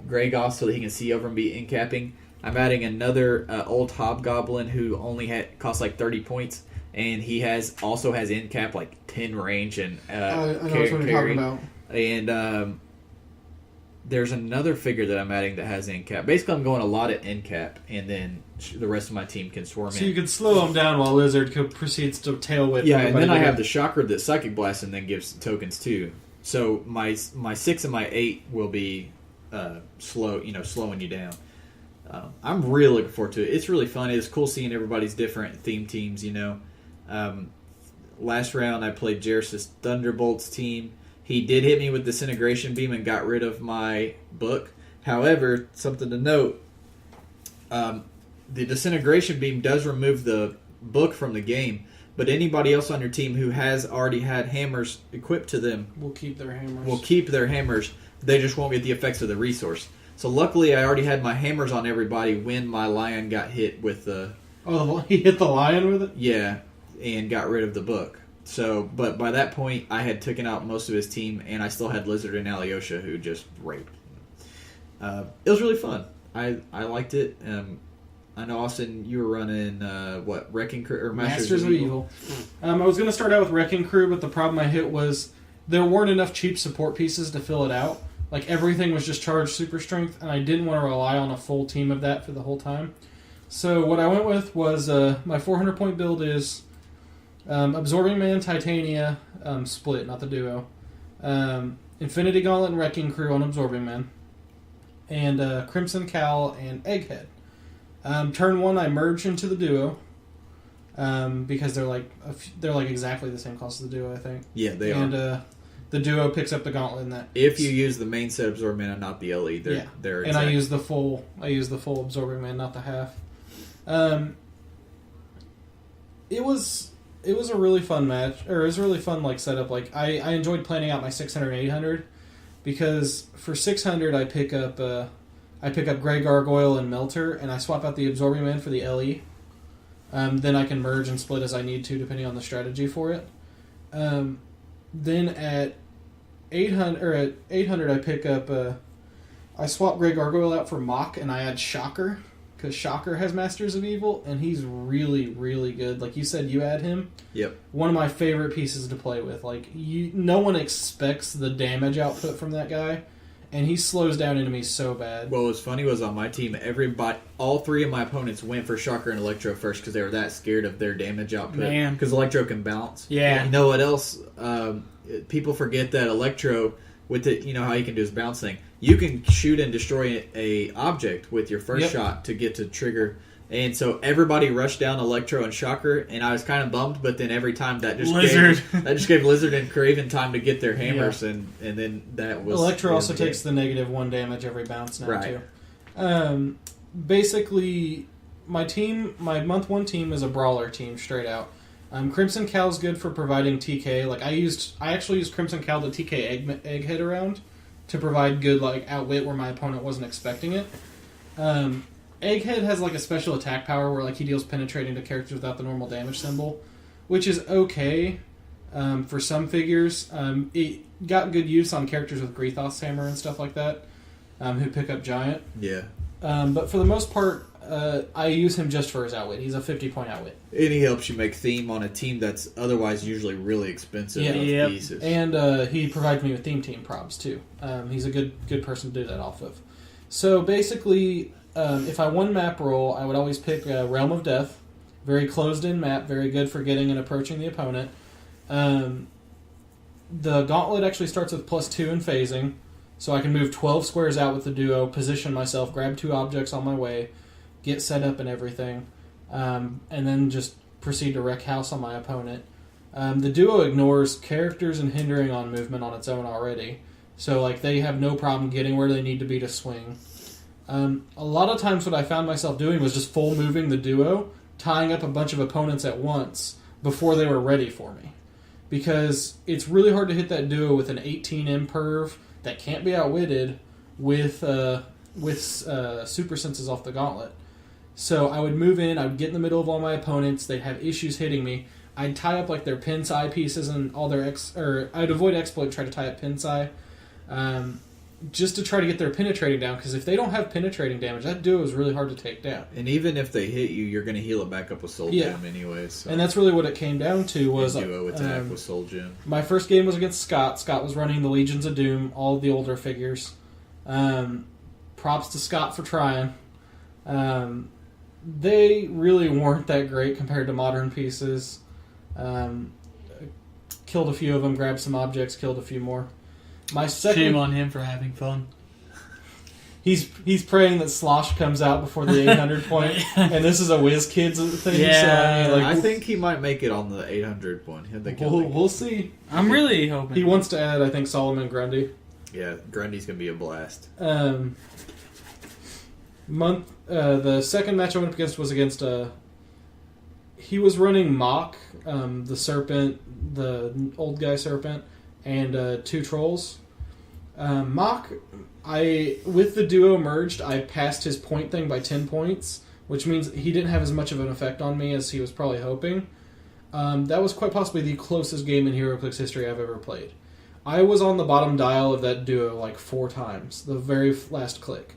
Grey Goth so that he can see over and be in-capping. I'm adding another old Hobgoblin who only costs like 30 points, and he also has in-cap like 10 range and I know what you're talking about. And there's another figure that I'm adding that has in-cap. Basically, I'm going a lot at in-cap, and then the rest of my team can swarm in. So you can slow him down while Lizard proceeds to tail whip. Yeah, and then I have the Shocker that Psychic Blast and then gives tokens too. So my 6 and my 8 will be slowing you down. I'm really looking forward to it. It's really fun. It's cool seeing everybody's different theme teams, Last round I played Jairus' Thunderbolts team. He did hit me with Disintegration Beam and got rid of my book. However, something to note, the Disintegration Beam does remove the book from the game, but anybody else on your team who has already had hammers equipped to them will keep their hammers. They just won't get the effects of the resource. So luckily, I already had my hammers on everybody when my lion got hit with the... Oh, he hit the lion with it? Yeah, and got rid of the book. So, but by that point, I had taken out most of his team, and I still had Lizard and Alyosha, who just raped. It was really fun. I liked it. I know, Austin, you were running, Wrecking Crew, or Masters of Evil? I was going to start out with Wrecking Crew, but the problem I hit was there weren't enough cheap support pieces to fill it out. Like, everything was just charged super strength, and I didn't want to rely on a full team of that for the whole time. So what I went with was my 400-point build is Absorbing Man, Titania, split, not the duo. Infinity Gauntlet and Wrecking Crew on Absorbing Man. And Crimson Cowl and Egghead. Turn 1, I merge into the duo. Because they're like exactly the same cost as the duo, I think. Yeah, they are. And the duo picks up the gauntlet in that. If you use the main set Absorbing Man and not the LE, they're and I use the full Absorbing Man, not the half. It was a really fun match, or it was a really fun setup. I enjoyed planning out my 600 and 800 because for 600 I pick up Grey Gargoyle and Melter, and I swap out the Absorbing Man for the LE. Then I can merge and split as I need to, depending on the strategy for it. Then at 800 I pick up I swap Grey Gargoyle out for Mock, and I add Shocker because Shocker has Masters of Evil, and he's really, really good. Like you said, you add him. Yep. One of my favorite pieces to play with. No one expects the damage output from that guy, and he slows down enemies so bad. Well, what's funny was on my team, all 3 of my opponents went for Shocker and Electro first because they were that scared of their damage output. Man. Because Electro can bounce. Yeah. You know what else? People forget that Electro, with how you can do his bounce thing, you can shoot and destroy a object with your first shot to get to trigger. And so everybody rushed down Electro and Shocker, and I was kind of bummed, but then every time that just gave Lizard and Craven time to get their hammers, and then that was... Electro also takes the -1 damage every bounce now, too. Basically, my month 1 team is a brawler team, straight out. Crimson Cow's good for providing TK. I actually used Crimson Cow to TK Egghead around to provide good outwit where my opponent wasn't expecting it. Egghead has a special attack power where he deals penetrating to characters without the normal damage symbol, which is okay for some figures. It got good use on characters with Grethos Hammer and stuff like that, who pick up Giant. Yeah. But for the most part, I use him just for his outwit. He's a 50-point outwit. And he helps you make theme on a team that's otherwise usually really expensive pieces. And he provides me with theme team props, too. He's a good person to do that off of. So basically, if I won map roll, I would always pick Realm of Death. Very closed-in map, very good for getting and approaching the opponent. The gauntlet actually starts with +2 in phasing, so I can move 12 squares out with the duo, position myself, grab 2 objects on my way, get set up and everything, and then just proceed to wreck house on my opponent. The duo ignores characters and hindering on movement on its own already, so they have no problem getting where they need to be to swing. A lot of times what I found myself doing was just full moving the duo, tying up a bunch of opponents at once before they were ready for me. Because it's really hard to hit that duo with an 18 imperv that can't be outwitted with super senses off the gauntlet. So I would move in, I would get in the middle of all my opponents, they'd have issues hitting me, I'd tie up like their pin psi pieces and all their I'd avoid exploit, try to tie up pin psi, just to try to get their penetrating down. Because if they don't have penetrating damage, that duo is really hard to take down. And even if they hit you, you're going to heal it back up with Soul Gem anyways. So. And that's really what it came down to was duo attack with Soul Gem. My first game was against Scott. Scott was running the Legions of Doom, all the older figures. Props to Scott for trying. They really weren't that great compared to modern pieces. Killed a few of them, grabbed some objects, killed a few more. My second, shame on him for having fun. He's praying that SLOSH comes out before the 800 point, and this is a WizKids thing. Yeah, so I think he might make it on the 800 one. We'll see. I'm really hoping. He wants to add, I think, Solomon Grundy. Yeah, Grundy's going to be a blast. The second match I went up against was against he was running Mock, the Serpent, the old guy Serpent, and 2 Trolls. Mock, with the duo merged, I passed his point thing by 10 points, which means he didn't have as much of an effect on me as he was probably hoping. That was quite possibly the closest game in Heroclix history I've ever played. I was on the bottom dial of that duo like 4 times, the very last click.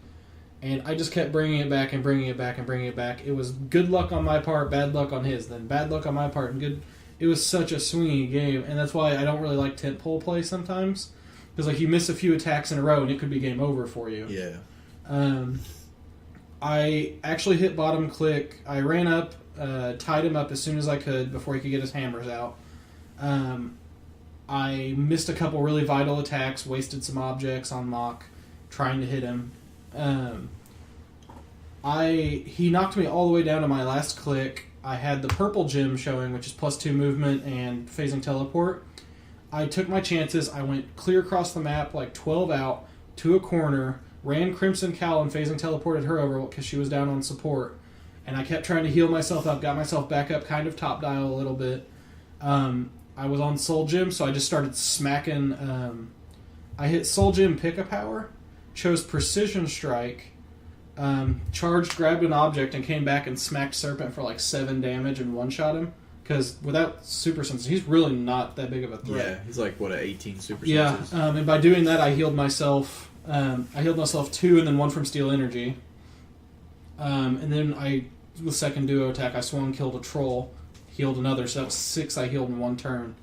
And I just kept bringing it back and bringing it back and bringing it back. It was good luck on my part, bad luck on his, then bad luck on my part, and good. It was such a swingy game, and that's why I don't really like tentpole play sometimes. Because like you miss a few attacks in a row, and it could be game over for you. Yeah. I actually hit bottom click. I ran up, tied him up as soon as I could before he could get his hammers out. I missed a couple really vital attacks, wasted some objects on Mock, trying to hit him. He knocked me all the way down to my last click. I had the purple gem showing, which is +2 movement and phasing teleport. I took my chances. I went clear across the map, like 12 out, to a corner, ran Crimson Cowl and phasing teleported her over because she was down on support. And I kept trying to heal myself up, got myself back up, kind of top dial a little bit. I was on Soul Gem, so I just started smacking. I hit Soul Gem Pick-a-Power, chose Precision Strike, charged, grabbed an object, and came back and smacked Serpent for like 7 damage and one-shot him. Because without Super Senses, he's really not that big of a threat. Yeah, he's like, 18 Super Senses? Yeah, and by doing that, I healed myself. I healed myself 2 and then 1 from Steel Energy. And then with second duo attack, I swung, killed a Troll, healed another, so that was 6 I healed in 1 turn.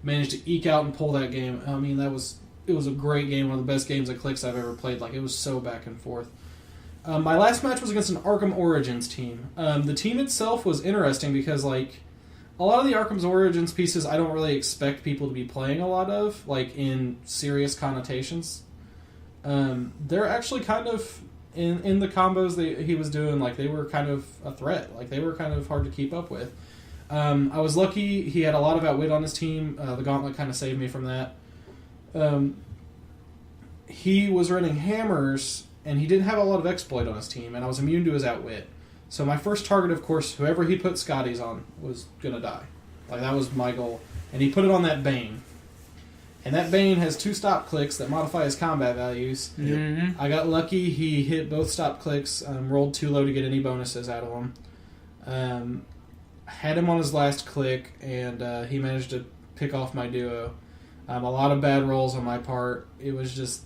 Managed to eke out and pull that game. I mean, it was a great game, one of the best games of Clicks I've ever played. Like, it was so back and forth. My last match was against an Arkham Origins team. The team itself was interesting because, like, a lot of the Arkham Origins pieces I don't really expect people to be playing a lot of, like, in serious connotations. They're actually kind of, in the combos he was doing, like, they were kind of a threat. Like, they were kind of hard to keep up with. I was lucky he had a lot of outwit on his team. The Gauntlet kind of saved me from that. He was running hammers, and he didn't have a lot of exploit on his team, and I was immune to his outwit. So my first target, of course, whoever he put Scotty's on was going to die. Like, that was my goal. And he put it on that Bane. And that Bane has 2 stop clicks that modify his combat values. Mm-hmm. I got lucky. He hit both stop clicks, rolled too low to get any bonuses out of him. Had him on his last click, and he managed to pick off my duo. A lot of bad rolls on my part. It was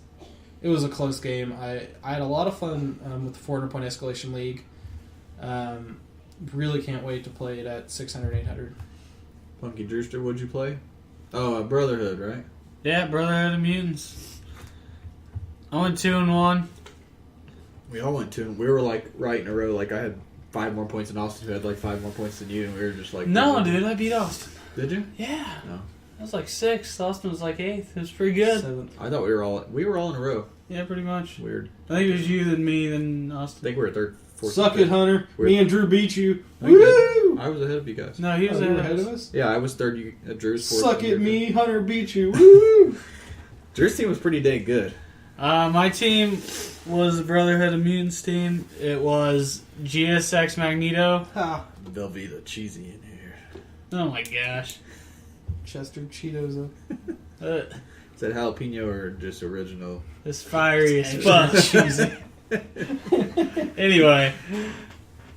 a close game. I had a lot of fun with the 400-point Escalation League. Really can't wait to play it at 600, 800. Punky Drewster, what'd you play? Oh, Brotherhood, right? Yeah, Brotherhood of Mutants. I went 2-1. We all went 2. We were like right in a row. Like I had 5 more points than Austin, who had like 5 more points than you, and we were just like... No, dude, I beat Austin. Did you? Yeah. No. I was like 6th. Austin was like 8th. It was pretty good. 7th. I thought we were all in a row. Yeah, pretty much. Weird. I think it was you, then me, then I Austin. think we were 3rd, 4th. Suck it, Hunter. Me and Drew beat you. Woo! I was ahead of you guys. No, he was ahead of us. Yeah, I was 3rd. Drew's 4th. Suck it, me. Hunter beat you. Woo! Drew's team was pretty dang good. My team was the Brotherhood of Mutants team. It was GSX Magneto. Velveeta cheesy in here. Oh my gosh. Chester Cheetos. Is that jalapeno or just original? It's fiery as fuck. Cheesy. Anyway,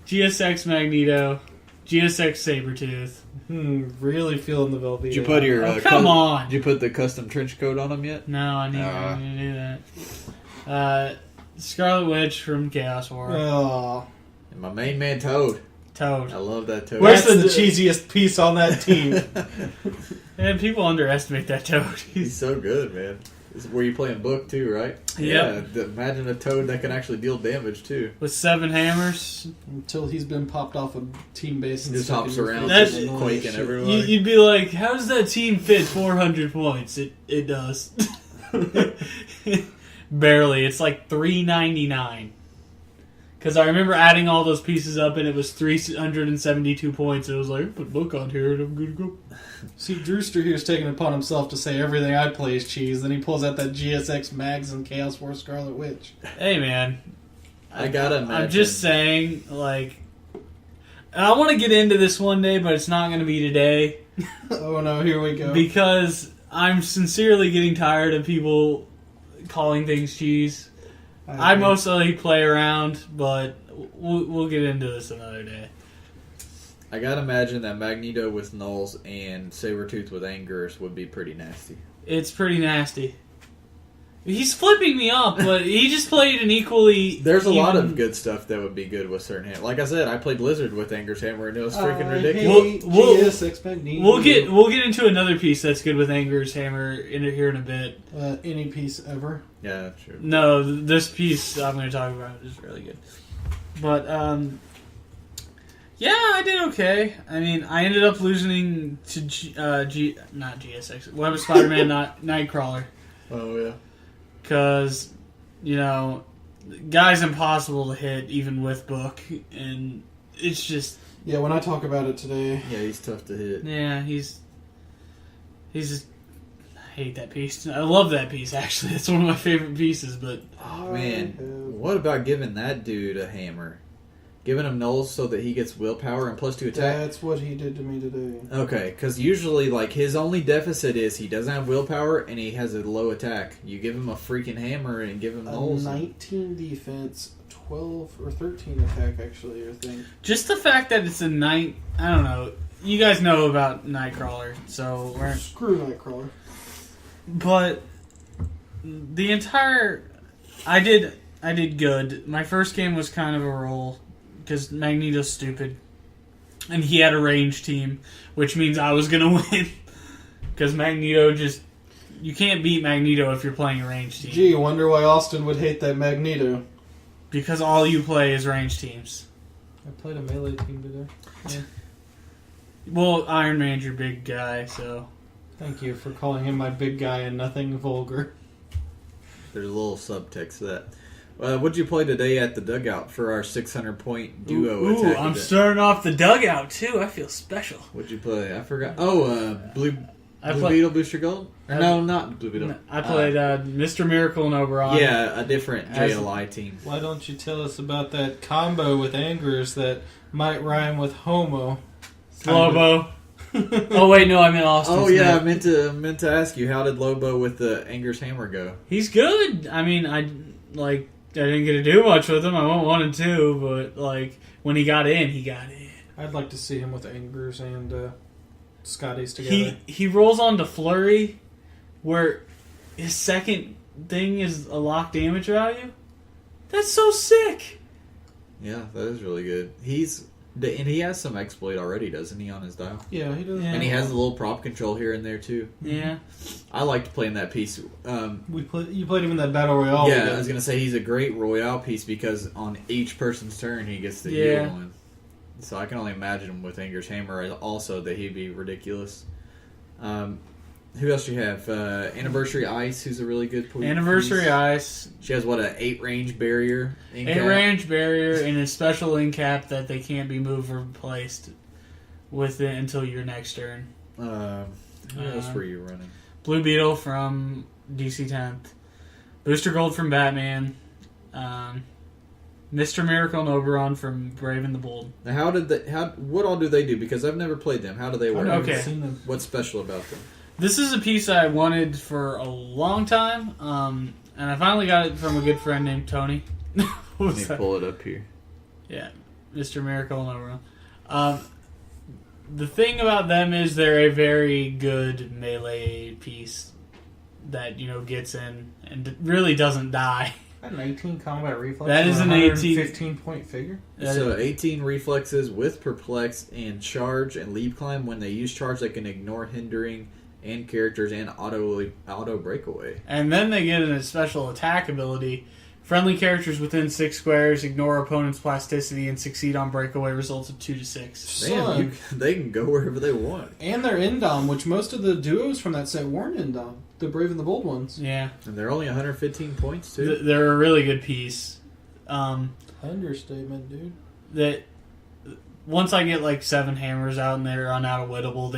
GSX Magneto, GSX Sabretooth, Really feeling the Velveeta. Did you put your come on? Did you put the custom trench coat on them yet? No, I need to do that. Scarlet Witch from Chaos War. Oh. And my main man Toad. Toad. I love that Toad. That's the cheesiest piece on that team. And people underestimate that Toad. He's so good, man. This is where you playing Book too, right? Yep. Yeah. Imagine a Toad that can actually deal damage too. With 7 hammers. Until he's been popped off a team base. He just hops around, That's just quaking everyone. You'd be like, how does that team fit 400 points? It does. Barely. It's like 399. Because I remember adding all those pieces up and it was 372 points. And it was like, put Book on here and I'm good to go. See, Drewster here's taking it upon himself to say everything I play is cheese. Then he pulls out that GSX Mags and Chaos War Scarlet Witch. Hey, man. I gotta imagine. I'm just saying, like... I want to get into this one day, but it's not going to be today. Oh no, here we go. Because I'm sincerely getting tired of people calling things cheese. I mostly play around, but we'll get into this another day. I gotta imagine that Magneto with Nulls and Sabretooth with Angers would be pretty nasty. It's pretty nasty. He's flipping me up, but he just played an equally... There's a lot of good stuff that would be good with certain hammers. Like I said, I played Lizard with Anger's hammer, and it was freaking ridiculous. GSX Magneto. We'll get into another piece that's good with Anger's hammer here in a bit. Any piece ever. Yeah, sure. No, this piece I'm going to talk about is really good. But, yeah, I did okay. I mean, I ended up losing to not GSX, Web of Spider-Man, not Nightcrawler. Oh, yeah. Because, you know, guy's impossible to hit even with Book, and it's just... Yeah, when I talk about it today... Yeah, he's tough to hit. Yeah, he's just... I hate that piece. I love that piece, actually. It's one of my favorite pieces, but... Oh, man. What about giving that dude a hammer? Giving him Nulls so that he gets willpower and +2 attack? That's what he did to me today. Okay, because usually, like, his only deficit is he doesn't have willpower and he has a low attack. You give him a freaking hammer and give him Nulls. 19 defense, 12 or 13 attack, actually, I think. Just the fact that it's a night... I don't know. You guys know about Nightcrawler, so... Screw Nightcrawler. But the entire... I did good. My first game was kind of a roll because Magneto's stupid. And he had a range team, which means I was going to win. Because Magneto just... You can't beat Magneto if you're playing a range team. Gee, I wonder why Austin would hate that Magneto. Because all you play is range teams. I played a melee team today. Yeah. Well, Iron Man's your big guy, so... Thank you for calling him my big guy and nothing vulgar. There's a little subtext to that. What'd you play today at the dugout for our 600-point duo attack? I'm starting off the dugout, too. I feel special. What'd you play? I forgot. Oh, Blue played Beetle Booster Gold? No, not Blue Beetle. I played Mr. Miracle and Oberon. Yeah, a different JLI team. Why don't you tell us about that combo with Angers that might rhyme with homo? Lobo. Oh wait, no, I meant Austin. Oh Smith. yeah, I meant to ask you, how did Lobo with the Anger's hammer go? He's good. I mean, I didn't get to do much with him. I won't 1 and 2, but like when he got in, he got in. I'd like to see him with Angers and Scotty's together. He rolls onto Flurry, where his second thing is a lock damage value. That's so sick. Yeah, that is really good. And he has some exploit already, doesn't he, on his dial? Yeah, he does. Yeah. And he has a little prop control here and there too. Yeah, I liked playing that piece. You played him in that battle royale. Yeah, I was gonna say he's a great royale piece because on each person's turn he gets to heal one. So I can only imagine him with Anger's hammer also that he'd be ridiculous. Who else do you have? Anniversary Ice, who's a really good piece. Anniversary Ice. She has, an 8-range barrier? 8-range barrier and a special in cap that they can't be moved or replaced with it until your next turn. Who else were you running? Blue Beetle from DC 10th. Booster Gold from Batman. Mr. Miracle and Oberon from Brave and the Bold. Now, what all do they do? Because I've never played them. How do they work? Okay. What's special about them? This is a piece I wanted for a long time, and I finally got it from a good friend named Tony. Let me pull it up here. Yeah, Mr. Miracle and Oberon. The thing about them is they're a very good melee piece that, gets in and really doesn't die. An 18 combat reflex. That is an 15 point figure. So 18 reflexes with perplex and charge and leap climb. When they use charge, they can ignore hindering and characters and auto breakaway. And then they get a special attack ability. Friendly characters within 6 squares ignore opponent's plasticity and succeed on breakaway results of 2 to 6. Damn, they can go wherever they want. And they're Indom, which most of the duos from that set weren't Indom. The Brave and the Bold ones. Yeah. And they're only 115 points, too. They're a really good piece. Understatement, dude. That once I get like 7 hammers out and they're unoutwittable,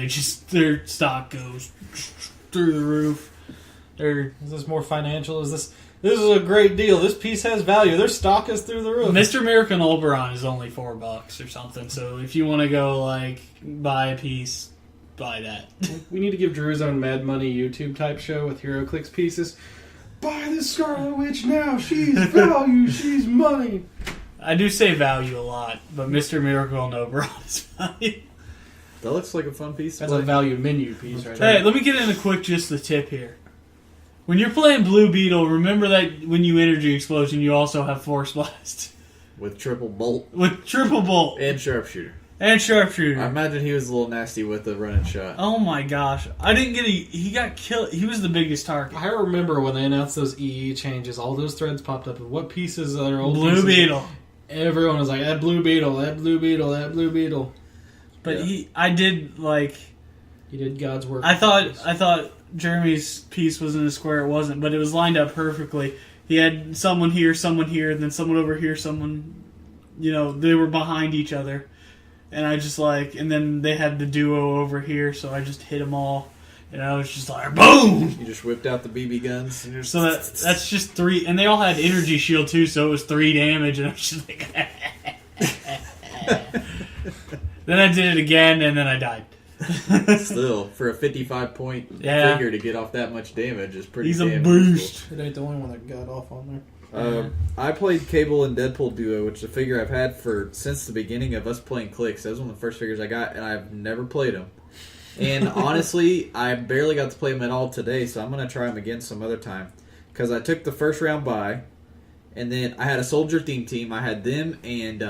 their stock goes through the roof. Is this more financial? This is a great deal. This piece has value. Their stock is through the roof. Mr. Miracle and Oberon is only $4 or something. So if you want to go buy a piece, buy that. We need to give Drew's own Mad Money YouTube type show with Heroclix pieces. Buy the Scarlet Witch now. She's value. She's money. I do say value a lot, but Mr. Miracle and Oberon is value. That looks like a fun piece. That's a value menu piece right there. Hey, let me get in a quick the tip here. When you're playing Blue Beetle, remember that when you energy explosion, you also have Force Blast. With triple bolt. With triple bolt. And sharpshooter. And sharpshooter. I imagine he was a little nasty with the running shot. Oh my gosh. I didn't get he got killed. He was the biggest target. I remember when they announced those EE changes, all those threads popped up. What pieces are old Blue pieces? Beetle. Everyone was like, that Blue Beetle, that Blue Beetle, that Blue Beetle. But yeah. He did God's work. I thought Jeremy's piece was in a square. It wasn't, but it was lined up perfectly. He had someone here, and then someone over here, someone, they were behind each other. And I just and then they had the duo over here, so I just hit them all. And I was just like, boom! You just whipped out the BB guns. So that's just 3, and they all had energy shield too, so it was 3 damage, and I was just like, then I did it again, and then I died. Still, for a 55 point figure to get off that much damage is pretty. He's damn a beast. It ain't the only one that got off on there. I played Cable and Deadpool duo, which is a figure I've had since the beginning of us playing Clicks. That was one of the first figures I got, and I've never played them. And honestly, I barely got to play them at all today, so I'm going to try them again some other time. Because I took the first round bye, and then I had a Soldier theme team. I had them, and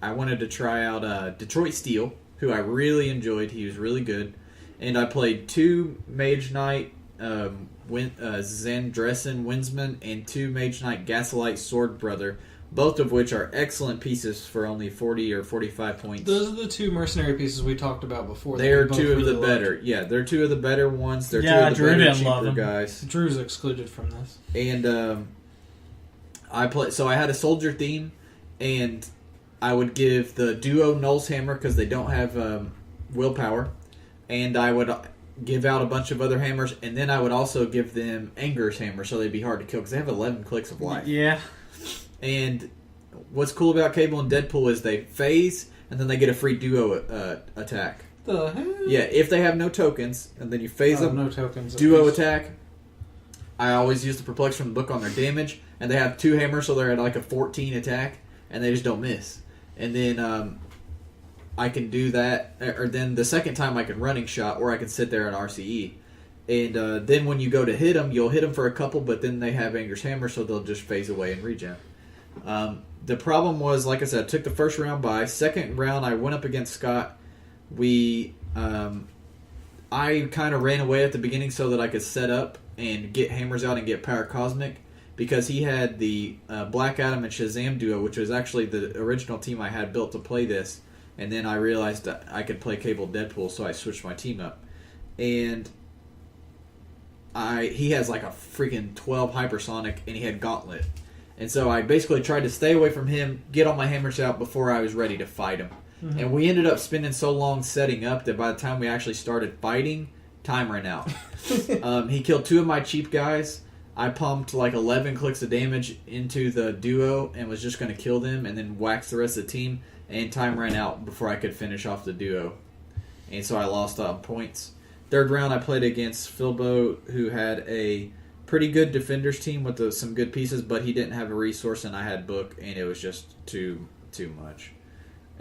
I wanted to try out Detroit Steel, who I really enjoyed. He was really good. And I played 2 Mage Knight Zandressen Windsman and 2 Mage Knight Gasolite Sword Brother, both of which are excellent pieces for only 40 or 45 points. Those are the 2 mercenary pieces we talked about before. They are 2 of the better. Yeah, they're 2 of the better ones. They're 2 of the better, cheaper guys. Drew's excluded from this. And I had a Soldier theme, and I would give the duo Null's Hammer because they don't have willpower, and I would give out a bunch of other hammers, and then I would also give them Anger's Hammer so they'd be hard to kill because they have 11 clicks of life. Yeah. And what's cool about Cable and Deadpool is they phase, and then they get a free duo attack. The hell? Yeah, if they have no tokens, and then you phase them, no tokens. duo attack. I always use the Perplex from the book on their damage, and they have 2 hammers, so they're at a 14 attack, and they just don't miss. And then I can do that, or then the second time I can running shot, or I can sit there at RCE. And then when you go to hit them, you'll hit them for a couple, but then they have Anger's Hammer, so they'll just phase away and regen. The problem was, like I said, I took the first round bye. Second round, I went up against Scott. I kind of ran away at the beginning so that I could set up and get hammers out and get Power Cosmic, because he had the Black Adam and Shazam duo, which was actually the original team I had built to play this. And then I realized that I could play Cable Deadpool, so I switched my team up. And he has a freaking 12 Hypersonic, and he had Gauntlet. And so I basically tried to stay away from him, get all my hammers out before I was ready to fight him. Mm-hmm. And we ended up spending so long setting up that by the time we actually started fighting, time ran out. He killed 2 of my cheap guys. I pumped 11 clicks of damage into the duo and was just going to kill them and then wax the rest of the team. And time ran out before I could finish off the duo. And so I lost points. Third round I played against Philbo, who had a pretty good defenders team with some good pieces, but he didn't have a resource, and I had book, and it was just too much.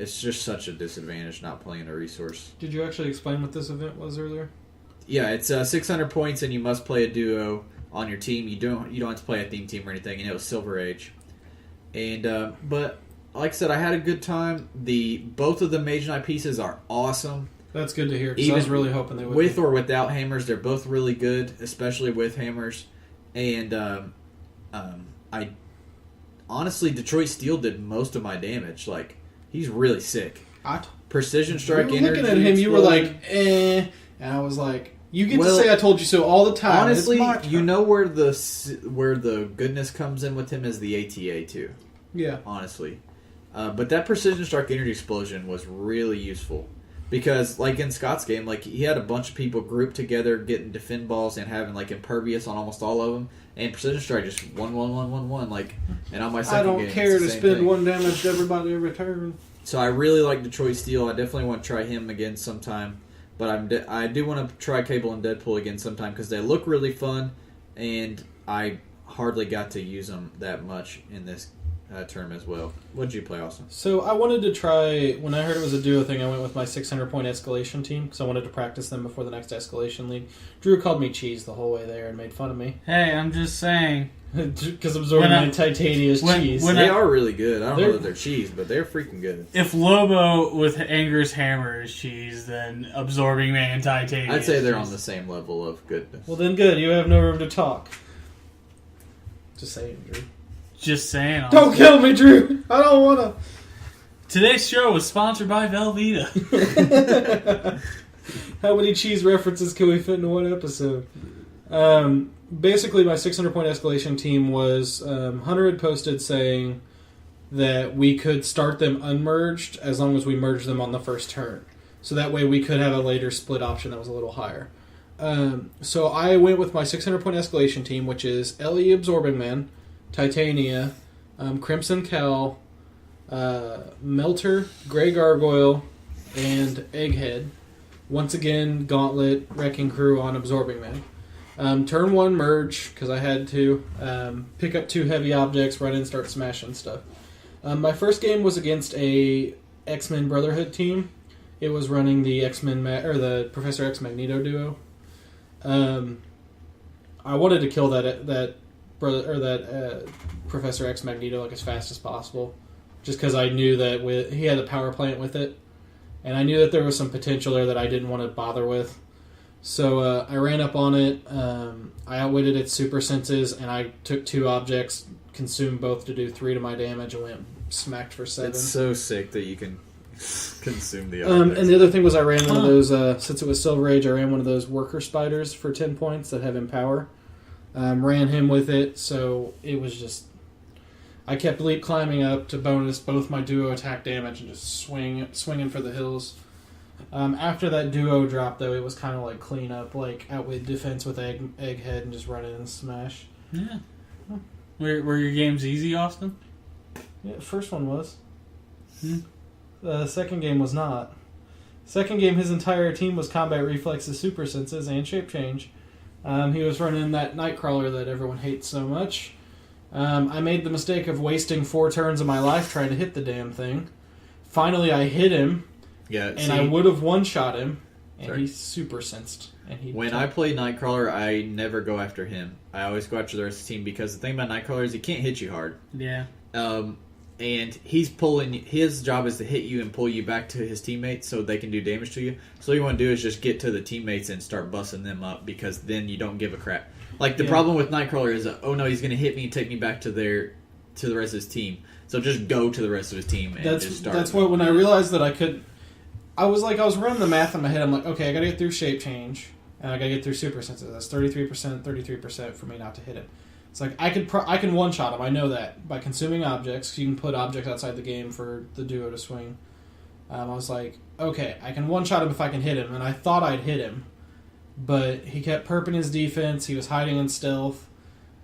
it's just such a disadvantage not playing a resource. Did you actually explain what this event was earlier? Yeah, it's 600 points, and you must play a duo on your team. You don't have to play a theme team or anything. And it was Silver Age, and but like I said, I had a good time. Both of the Mage Knight pieces are awesome. That's good to hear. Because I was really hoping they would. With or without hammers, they're both really good, especially with hammers. And I honestly, Detroit Steel did most of my damage. Like, he's really sick. Precision strike energy. Looking at him, you were like, eh. And I was like, you get to say I told you so all the time. Honestly, you know where the goodness comes in with him is the ATA too. Yeah. Honestly. But that precision strike energy explosion was really useful. Because, like, in Scott's game, like, he had a bunch of people grouped together getting defend balls and having, like, impervious on almost all of them. And Precision Strike just 1-1-1-1-1, like, and on my second game, I don't care to spend 1 damage to everybody every turn. So I really like Detroit Steel. I definitely want to try him again sometime. But I do want to try Cable and Deadpool again sometime because they look really fun. And I hardly got to use them that much in this term as well. What did you play, Austin? So I wanted to try, when I heard it was a duo thing, I went with my 600-point escalation team because I wanted to practice them before the next escalation league. Drew called me cheese the whole way there and made fun of me. Hey, I'm just saying. Because absorbing my Titania is cheese. They are really good. I don't know that they're cheese, but they're freaking good. If Lobo with Anger's Hammer is cheese, then Absorbing Man Titania I'd say they're on the same level of goodness. Well, then good. You have no room to talk. Just saying, Drew. Just saying. Don't kill me, Drew. I don't want to. Today's show was sponsored by Velveeta. How many cheese references can we fit into one episode? Basically, my 600-point escalation team was Hunter had posted saying that we could start them unmerged as long as we merged them on the first turn. So that way we could have a later split option that was a little higher. So I went with my 600-point escalation team, which is LE Absorbing Man, Titania, Crimson Cowl, Melter, Grey Gargoyle, and Egghead. Once again, Gauntlet, Wrecking Crew on Absorbing Man. Turn 1 merge, because I had to. Pick up 2 heavy objects, run in, start smashing stuff. My first game was against a X-Men Brotherhood team. It was running the the Professor X Magneto duo. I wanted to kill that Professor X Magneto like as fast as possible, just because I knew that he had a power plant with it, and I knew that there was some potential there that I didn't want to bother with. So I ran up on it. I outwitted its super senses, and I took 2 objects, consumed both to do 3 to my damage, and went smacked for 7. It's so sick that you can consume the objects. And the other thing was I ran one of those, since it was Silver Age, I ran one of those worker spiders for 10 points that have Empower. Ran him with it, so it was just... I kept leap climbing up to bonus both my duo attack damage and just swinging for the hills. After that duo drop, though, it was kind of like clean up, like outwit defense with Egghead and just run in and smash. Yeah. Were your games easy, Austin? Yeah, the first one was. The second game was not. Second game, his entire team was combat reflexes, super senses, and shape change. He was running that Nightcrawler that everyone hates so much. I made the mistake of wasting 4 turns of my life trying to hit the damn thing. Finally, I hit him. Yeah, and I would have one-shot him, and he super sensed. And when I play Nightcrawler, I never go after him. I always go after the rest of the team, because the thing about Nightcrawler is he can't hit you hard. Yeah. And his job is to hit you and pull you back to his teammates so they can do damage to you. So all you want to do is just get to the teammates and start busting them up, because then you don't give a crap. Like, the problem with Nightcrawler is, oh no, he's going to hit me and take me back to the rest of his team. So just go to the rest of his team and just start. That's what, when I realized that I could... I was running the math in my head. I'm like, okay, I got to get through shape change, and I got to get through super senses. That's 33% for me not to hit it. It's like I can one shot him. I know that by consuming objects. You can put objects outside the game for the duo to swing. I was like, okay, I can one shot him if I can hit him, and I thought I'd hit him, but he kept perping his defense. He was hiding in stealth.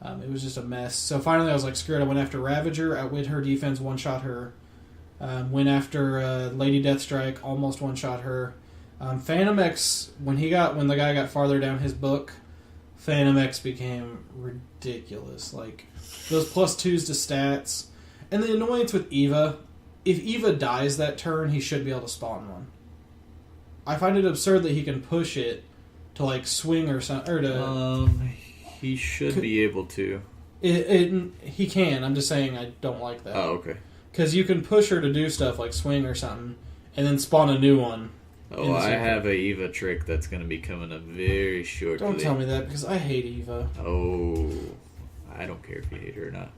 It was just a mess. So finally, I was like, screw it. I went after Ravager, outwit her defense, one shot her. Went after Lady Deathstrike, almost one-shot her. Phantom X, when the guy got farther down his book, Phantom X became ridiculous. Like, those +2s to stats. And the annoyance with Eva if Eva dies that turn, he should be able to spawn one. I find it absurd that he can push it to like swing or something, or to. He should be able to. He can. I'm just saying I don't like that. Oh, okay. Because you can push her to do stuff like swing or something, and then spawn a new one. Oh, I have a Eva trick that's going to be coming up very shortly. Don't tell me that, because I hate Eva. Oh, I don't care if you hate her or not.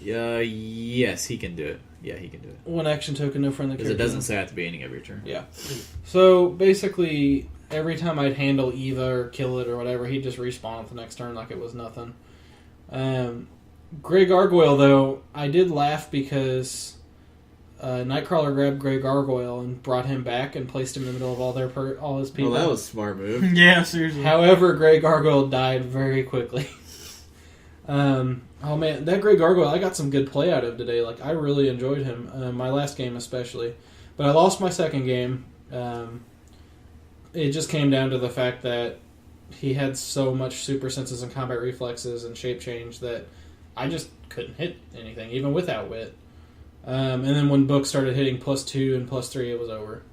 Yes, he can do it. Yeah, he can do it. One action token, no friendly character. Because it doesn't say at the beginning of your turn. Yeah. So, basically, every time I'd handle Eva or kill it or whatever, he'd just respawn at the next turn like it was nothing. Grey Gargoyle, though, I did laugh because Nightcrawler grabbed Grey Gargoyle and brought him back and placed him in the middle of all his people. Well, that was a smart move. Yeah, seriously. However, Grey Gargoyle died very quickly. Oh man, that Grey Gargoyle, I got some good play out of today. Like, I really enjoyed him. My last game especially. But I lost my second game. It just came down to the fact that he had so much super senses and combat reflexes and shape change that I just couldn't hit anything, even without wit. And then when Book started hitting +2 and +3, it was over.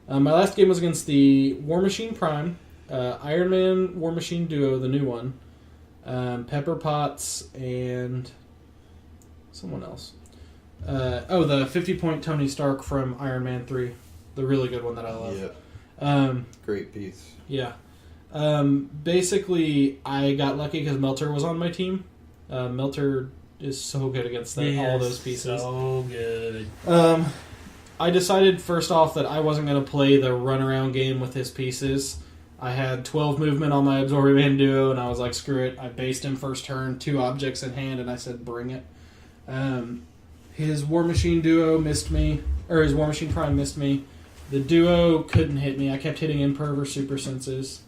My last game was against the War Machine Prime, Iron Man War Machine Duo, the new one, Pepper Potts, and someone else. The 50-point Tony Stark from Iron Man 3, the really good one that I love. Yeah. Great piece. Yeah. Basically, I got lucky because Melter was on my team. Melter is so good against all those pieces. So good. I decided first off that I wasn't going to play the runaround game with his pieces. I had 12 movement on my Absorbing Man Duo, and I was like, screw it. I based him first turn, 2 objects in hand, and I said, bring it. His War Machine Duo missed me, or his War Machine Prime missed me. The Duo couldn't hit me. I kept hitting Imperv or Super Senses.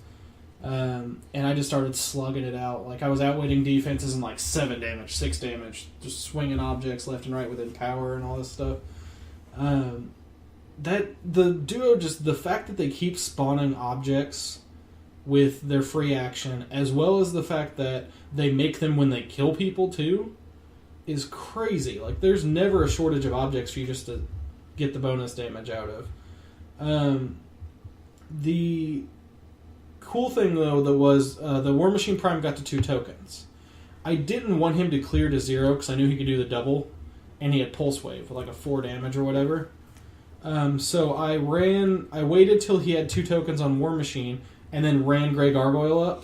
And I just started slugging it out. Like, I was outwitting defenses in like 7 damage, 6 damage, just swinging objects left and right within power and all this stuff. The Duo, just the fact that they keep spawning objects with their free action, as well as the fact that they make them when they kill people too, is crazy. Like, there's never a shortage of objects for you just to get the bonus damage out of. The cool thing, though, that was the War Machine Prime got to 2 tokens. I didn't want him to clear to 0 because I knew he could do the double, and he had Pulse Wave with like a 4 damage or whatever. So I waited till he had 2 tokens on War Machine, and then ran Grey Gargoyle up.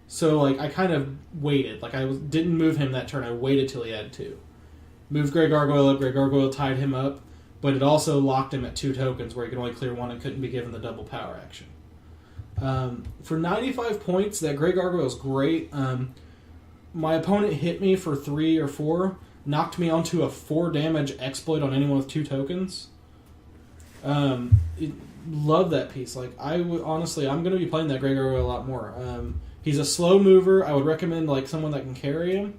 So like I kind of waited. Like didn't move him that turn. I waited till he had 2. Moved Grey Gargoyle up. Grey Gargoyle tied him up, but it also locked him at 2 tokens where he could only clear 1 and couldn't be given the double power action. For 95 points, that Grey Gargoyle is great. My opponent hit me for 3 or 4, knocked me onto a 4 damage exploit on anyone with 2 tokens. Love that piece. Like, honestly, I'm going to be playing that Grey Gargoyle a lot more. He's a slow mover. I would recommend like someone that can carry him.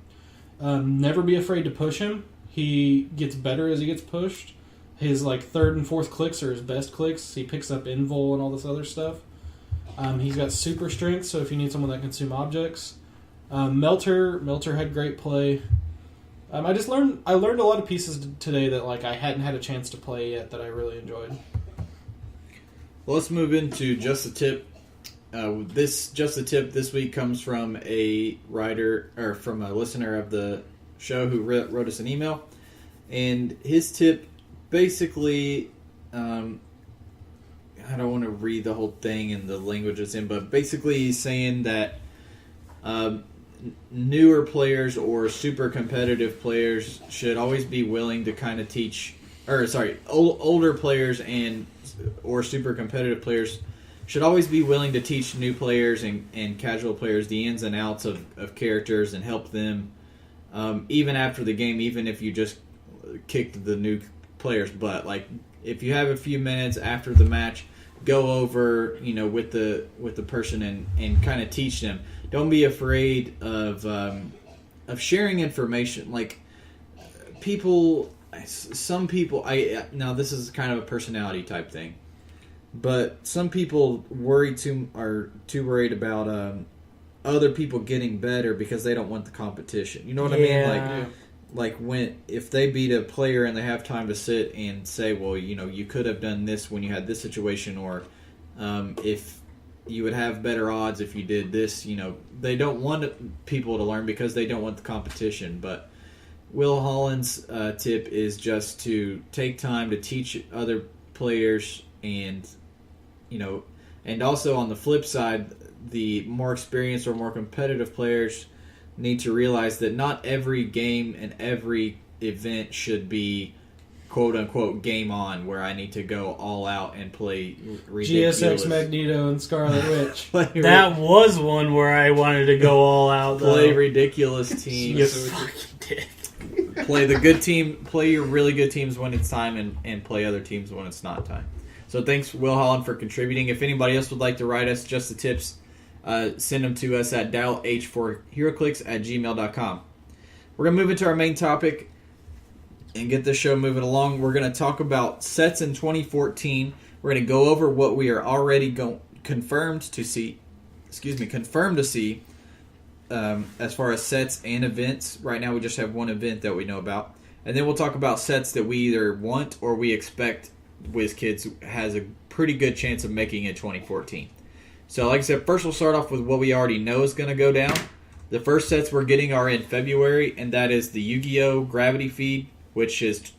Never be afraid to push him. He gets better as he gets pushed. His like 3rd and 4th clicks are his best clicks. He picks up invul and all this other stuff. He's got super strength, so if you need someone that can consume objects. Melter had great play. I learned a lot of pieces today that like I hadn't had a chance to play yet that I really enjoyed. Well, let's move into Just a Tip. This Just a Tip this week comes from a writer, or from a listener of the show who wrote us an email. And his tip basically, I don't want to read the whole thing in the language it's in, but basically he's saying that newer players or super competitive players should always be willing to kind of teach, older players or super competitive players should always be willing to teach new players and casual players the ins and outs of characters and help them even after the game, even if you just kicked the new player's butt. Like, if you have a few minutes after the match, go over, with the person and kind of teach them. Don't be afraid of sharing information. Like, some people, now this is kind of a personality type thing, but some people are too worried about other people getting better because they don't want the competition. You know what I mean? Like, if they beat a player and they have time to sit and say, well, you could have done this when you had this situation, or if you would have better odds if you did this. They don't want people to learn because they don't want the competition. But Will Holland's tip is just to take time to teach other players, and and also on the flip side, the more experienced or more competitive players need to realize that not every game and every event should be quote unquote game on, where I need to go all out and play ridiculous. GSX Magneto and Scarlet Witch. That was one where I wanted to go all out. Play ridiculous teams. You fucking did. Play the good team. Play your really good teams when it's time, and play other teams when it's not time. So thanks, Will Holland, for contributing. If anybody else would like to write us just the tips, send them to us at dialh4heroclix@gmail.com. We're going to move into our main topic and get this show moving along. We're going to talk about sets in 2014. We're going to go over what we are already confirmed to see as far as sets and events. Right now we just have one event that we know about. And then we'll talk about sets that we either want or we expect WizKids has a pretty good chance of making in 2014. So like I said, first we'll start off with what we already know is going to go down. The first sets we're getting are in February, and that is the Yu-Gi-Oh! Gravity Feed, which is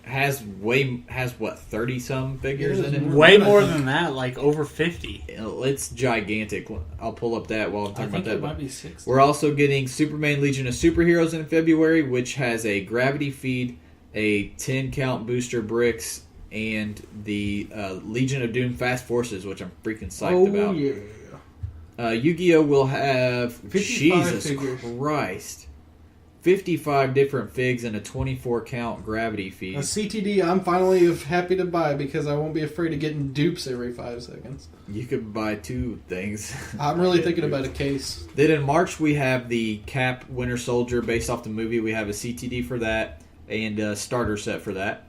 has 30 some figures in it. Way more than that, like over 50. It's gigantic. I'll pull up that while I'm talking about that. It might be 60. We're also getting Superman Legion of Superheroes in February, which has a Gravity Feed, a 10 count booster bricks, and the Legion of Doom Fast Forces, which I'm freaking psyched about. Yeah. Yu-Gi-Oh! Will have 55 Jesus figures. Christ, 55 different figs and a 24 count Gravity Feed. A CTD I'm finally happy to buy because I won't be afraid of getting dupes every 5 seconds. You could buy 2 things. I'm really thinking about a case. Then in March we have the Cap Winter Soldier based off the movie. We have a CTD for that and a starter set for that.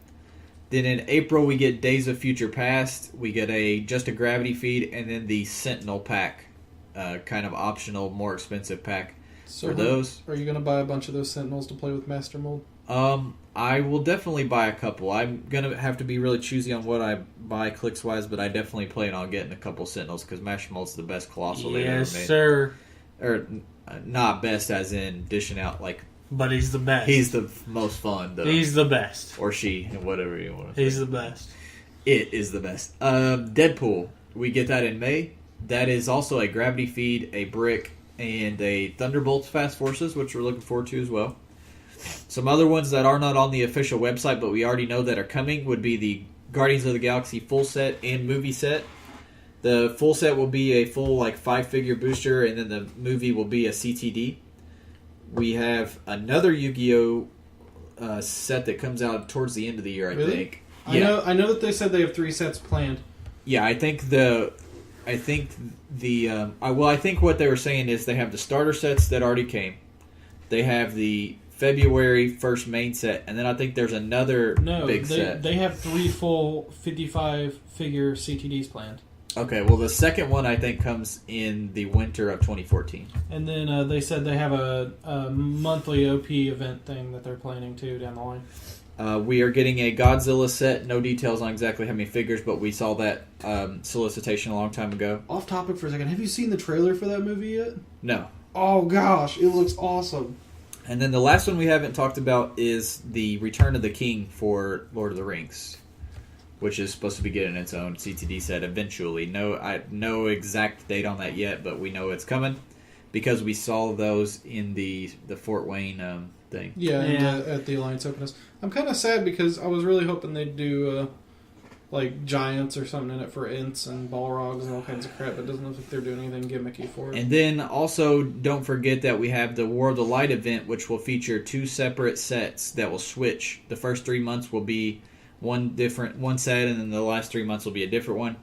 Then in April we get Days of Future Past. We get just a Gravity Feed, and then the Sentinel pack, kind of optional, more expensive pack for those. Are you going to buy a bunch of those Sentinels to play with Master Mold? I will definitely buy a couple. I'm going to have to be really choosy on what I buy clicks-wise, but I definitely plan on getting a couple Sentinels because Master Mold's the best Colossal they've ever made. Yes, sir. Or not best as in dishing out, like... But he's the best. He's the most fun, though. He's the best. Or she, whatever you want to say. He's the best. It is the best. Deadpool. We get that in May. That is also a Gravity Feed, a brick, and a Thunderbolts Fast Forces, which we're looking forward to as well. Some other ones that are not on the official website, but we already know that are coming, would be the Guardians of the Galaxy full set and movie set. The full set will be a full 5-figure booster, and then the movie will be a CTD. We have another Yu-Gi-Oh! Set that comes out towards the end of the year, I think. Yeah. I know that they said they have 3 sets planned. Yeah, I think what they were saying is they have the starter sets that already came. They have the February first main set, and then I think there's another big set. They have 3 full 55 figure CTDs planned. Okay, well the second one I think comes in the winter of 2014. And then they said they have a monthly OP event thing that they're planning too down the line. We are getting a Godzilla set. No details on exactly how many figures, but we saw that solicitation a long time ago. Off topic for a second. Have you seen the trailer for that movie yet? No. Oh gosh, it looks awesome. And then the last one we haven't talked about is the Return of the King for Lord of the Rings, which is supposed to be getting its own CTD set eventually. No exact date on that yet, but we know it's coming because we saw those in the Fort Wayne thing. Yeah. At the Alliance Openness. I'm kind of sad because I was really hoping they'd do giants or something in it for ints and Balrogs and all kinds of crap. It doesn't look like they're doing anything gimmicky for it. And then also don't forget that we have the War of the Light event, which will feature 2 separate sets that will switch. The first 3 months will be one set, and then the last 3 months will be a different one.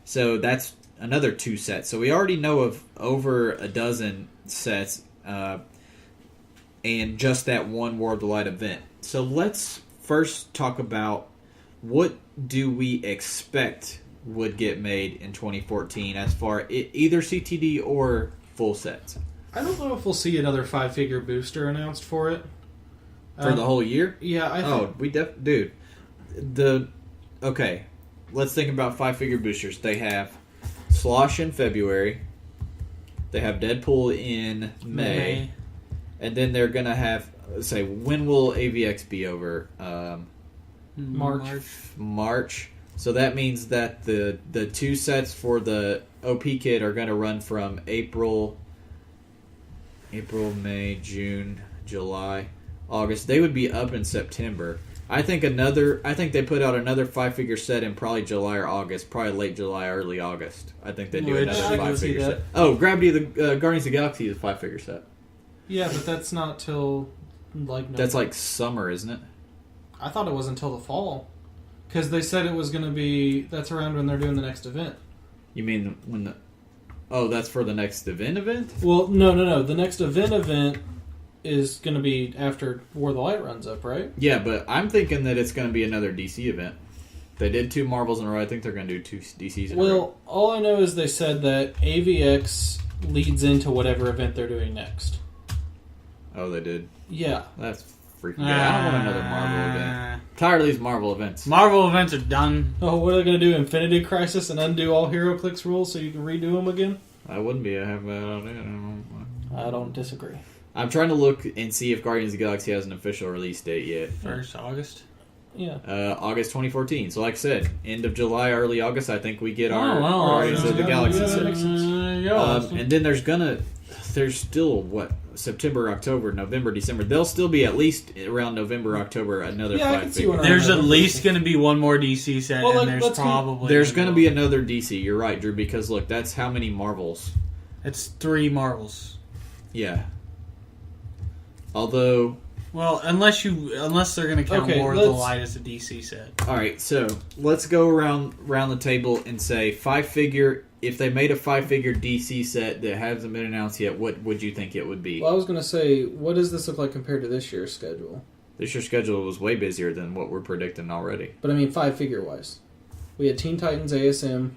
So that's another 2 sets. So we already know of over a dozen sets, and just that one War of the Light event. So let's first talk about what do we expect would get made in 2014 as far either CTD or full sets. I don't know if we'll see another 5-figure booster announced for it. For the whole year? Yeah, I think... Dude. Okay. Let's think about 5-figure boosters. They have SLOSH in February. They have Deadpool in May. And then they're going to have... Say, when will AVX be over? March. So that means that the 2 sets for the OP kit are going to run from April, May, June, July, August. They would be up in September. I think they put out another 5-figure set in probably July or August, probably late July, early August. I think they do another 5-figure set. Oh, Gravity of the Guardians of the Galaxy is a 5-figure set. Yeah, but that's not till November. That's like summer, isn't it? I thought it was until the fall. Because they said it was going to be... That's around when they're doing the next event. You mean when the... Oh, that's for the next event? Well, no. The next event is going to be after War of the Light runs up, right? Yeah, but I'm thinking that it's going to be another DC event. They did 2 Marvels in a row. I think they're going to do 2 DCs in a row. Well, all I know is they said that AVX leads into whatever event they're doing next. Oh, they did? Yeah. That's freaking good. I don't want another Marvel event. Tired of these Marvel events. Marvel events are done. Oh, what are they going to do? Infinity Crisis and undo all Heroclix rules so you can redo them again? I wouldn't be. I have that on it. I don't disagree. I'm trying to look and see if Guardians of the Galaxy has an official release date yet. 1st August? Yeah. August 2014. So like I said, end of July, early August, I think we get our Guardians of the Galaxy set. And then there's still, September, October, November, December. There'll still be at least around November, October, another 5-figure. There's at least going to be one more DC set, and there's going to be another DC. You're right, Drew, because look, that's how many Marvels? It's 3 Marvels. Yeah. Although... Well, unless they're going to count War of the Light as a DC set. Alright, so let's go around the table and say 5-figure... If they made a 5-figure DC set that hasn't been announced yet, what would you think it would be? Well, I was going to say, what does this look like compared to this year's schedule? This year's schedule was way busier than what we're predicting already. But I mean, 5-figure wise. We had Teen Titans ASM,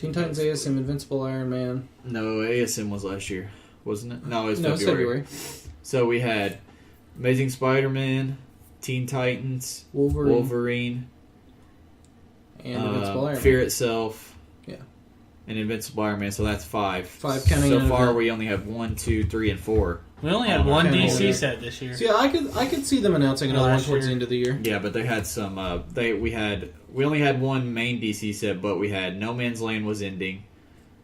Invincible Iron Man. No, ASM was last year, wasn't it? No, it was February. So we had Amazing Spider-Man, Teen Titans, Wolverine, and Invincible Iron Man. Fear Itself. And Invincible Iron Man, so that's 5. 5 counting. So far, we only have 1, 2, 3, and 4. We only had one DC set this year. So yeah, I could see them announcing another one towards the end of the year. Yeah, but they had some. We only had one main DC set, but we had No Man's Land was ending,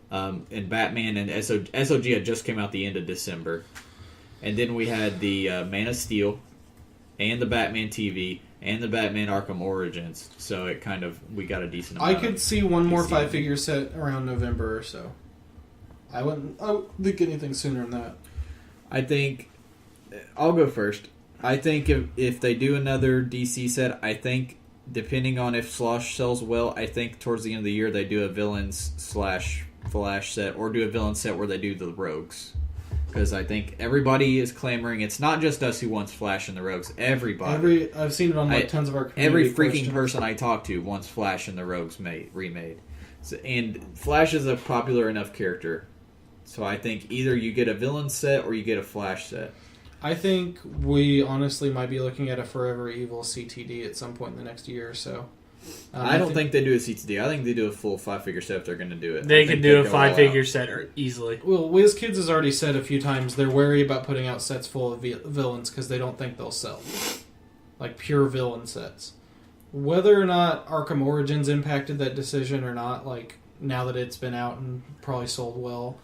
and Batman and SOG had just came out the end of December, and then we had the Man of Steel, and the Batman TV. And the Batman Arkham Origins, so we got a decent amount. I could see one more 5-figure set around November or so. I wouldn't think anything sooner than that. I think, I'll go first. I think if they do another DC set, I think, depending on if SLOSH sells well, I think towards the end of the year they do a villains/Flash set, or do a villain set where they do the Rogues. Because I think everybody is clamoring. It's not just us who wants Flash and the Rogues. Everybody. I've seen it on tons of our community. Every freaking person I talk to wants Flash and the Rogues remade. So, and Flash is a popular enough character. So I think either you get a villain set or you get a Flash set. I think we honestly might be looking at a Forever Evil CTD at some point in the next year or so. I don't think they do a CTD. I think they do a full 5-figure set if they're going to do it. They could do a 5-figure set easily. Well, WizKids has already said a few times they're wary about putting out sets full of villains because they don't think they'll sell. Like pure villain sets. Whether or not Arkham Origins impacted that decision or not, like now that it's been out and probably sold well.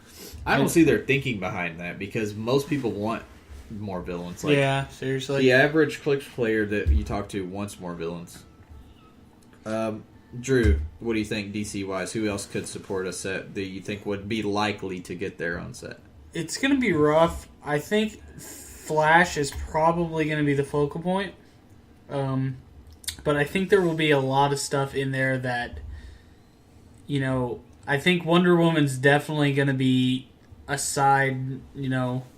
I don't see their thinking behind that because most people want more villains. Like, yeah, seriously. The average Clix player that you talk to wants more villains. Drew, what do you think DC-wise? Who else could support a set that you think would be likely to get their own set? It's going to be rough. I think Flash is probably going to be the focal point. But I think there will be a lot of stuff in there that, I think Wonder Woman's definitely going to be a side,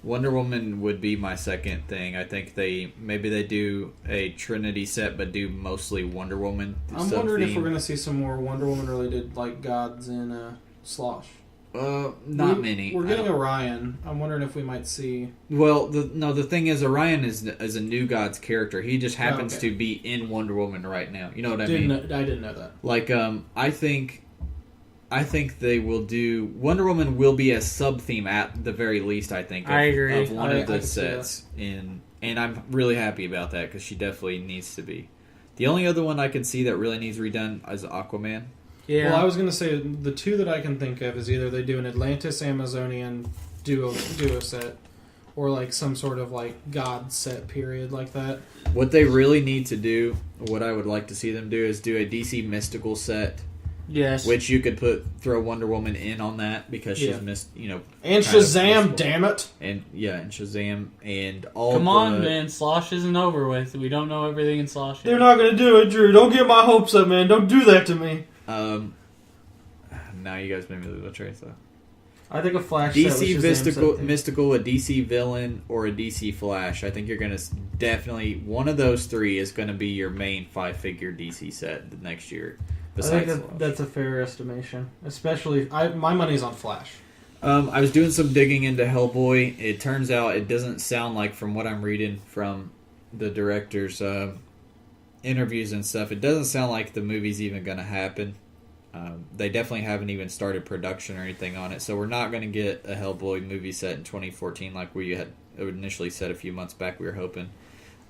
Wonder Woman would be my second thing. I think maybe they do a Trinity set, but do mostly Wonder Woman. I'm wondering if we're going to see some more Wonder Woman related like gods in SLOSH. Not many. We're getting Orion. I'm wondering if we might see. Well, the thing is, Orion is a New Gods character. He just happens to be in Wonder Woman right now. You know what I mean? I didn't know that. Like, I think they will do Wonder Woman will be a sub theme at the very least. I think. I agree. Of one of the sets and I'm really happy about that because she definitely needs to be. The only other one I can see that really needs redone is Aquaman. Yeah. Well, I was going to say the two that I can think of is either they do an Atlantis Amazonian duo set, or like some sort of like god set period like that. What they really need to do, what I would like to see them do, is do a DC mystical set. Yes. Which you could throw Wonder Woman in on that because she's and Shazam, damn it! And and Shazam and all. Come on, man! Slosh isn't over with. We don't know everything in Slosh yet. They're not going to do it, Drew. Don't get my hopes up, man. Don't do that to me. Now you guys made me lose my train of thought. I think a Flash DC mystical, a DC villain, or a DC Flash. I think you're going to definitely one of those three is going to be your main 5-figure DC set the next year. I think that's a fair estimation. Especially, my money's on Flash. I was doing some digging into Hellboy. It turns out it doesn't sound like, from what I'm reading from the director's interviews and stuff, it doesn't sound like the movie's even going to happen. They definitely haven't even started production or anything on it, so we're not going to get a Hellboy movie set in 2014 like we had initially said a few months back we were hoping.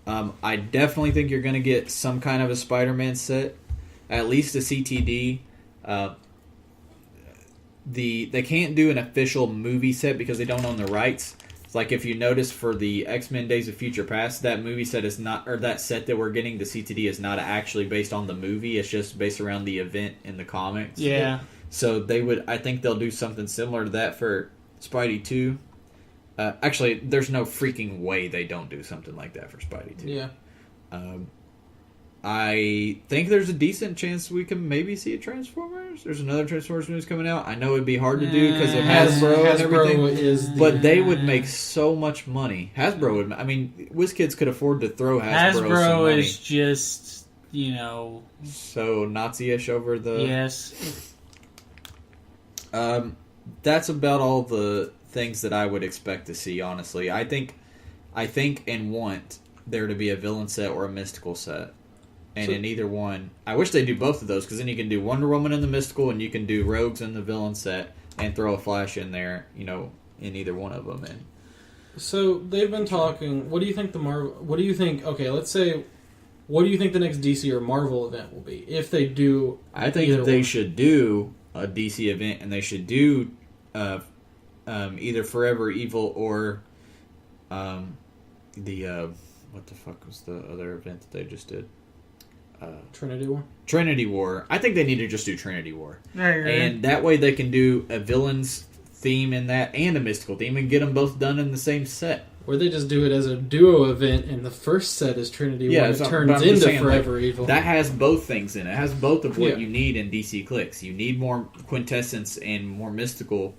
I definitely think you're going to get some kind of a Spider-Man set, at least a CTD. They can't do an official movie set because they don't own the rights. It's like if you notice for the X-Men Days of Future Past, that movie set is not, or that set that we're getting, the CTD, is not actually based on the movie. It's just based around the event in the comics. Yeah. So I think they'll do something similar to that for Spidey 2. Actually, there's no freaking way they don't do something like that for Spidey 2. Yeah. I think there's a decent chance we can maybe see a Transformers. There's another Transformers movie coming out. I know it'd be hard to do because of Hasbro and everything. But they would make so much money. Hasbro would. I mean, WizKids could afford to throw Hasbro some money. Is just, so Nazi-ish over the... Yes. That's about all the things that I would expect to see, honestly. I think and want there to be a villain set or a mystical set. And in either one, I wish they do both of those, because then you can do Wonder Woman in the mystical, and you can do Rogues in the villain set, and throw a Flash in there, in either one of them. And so they've been talking. What do you think what do you think? Okay, let's say, what do you think the next DC or Marvel event will be if they do? I think they should do a DC event, and they should do either Forever Evil or the what the fuck was the other event that they just did? Trinity War. I think they need to just do Trinity War. And that way they can do a villain's theme in that and a mystical theme and get them both done in the same set. Or they just do it as a duo event and the first set is Trinity War and it turns into Forever Evil. That has both things in it. It has both of what you need in DC Clicks. You need more quintessence and more mystical,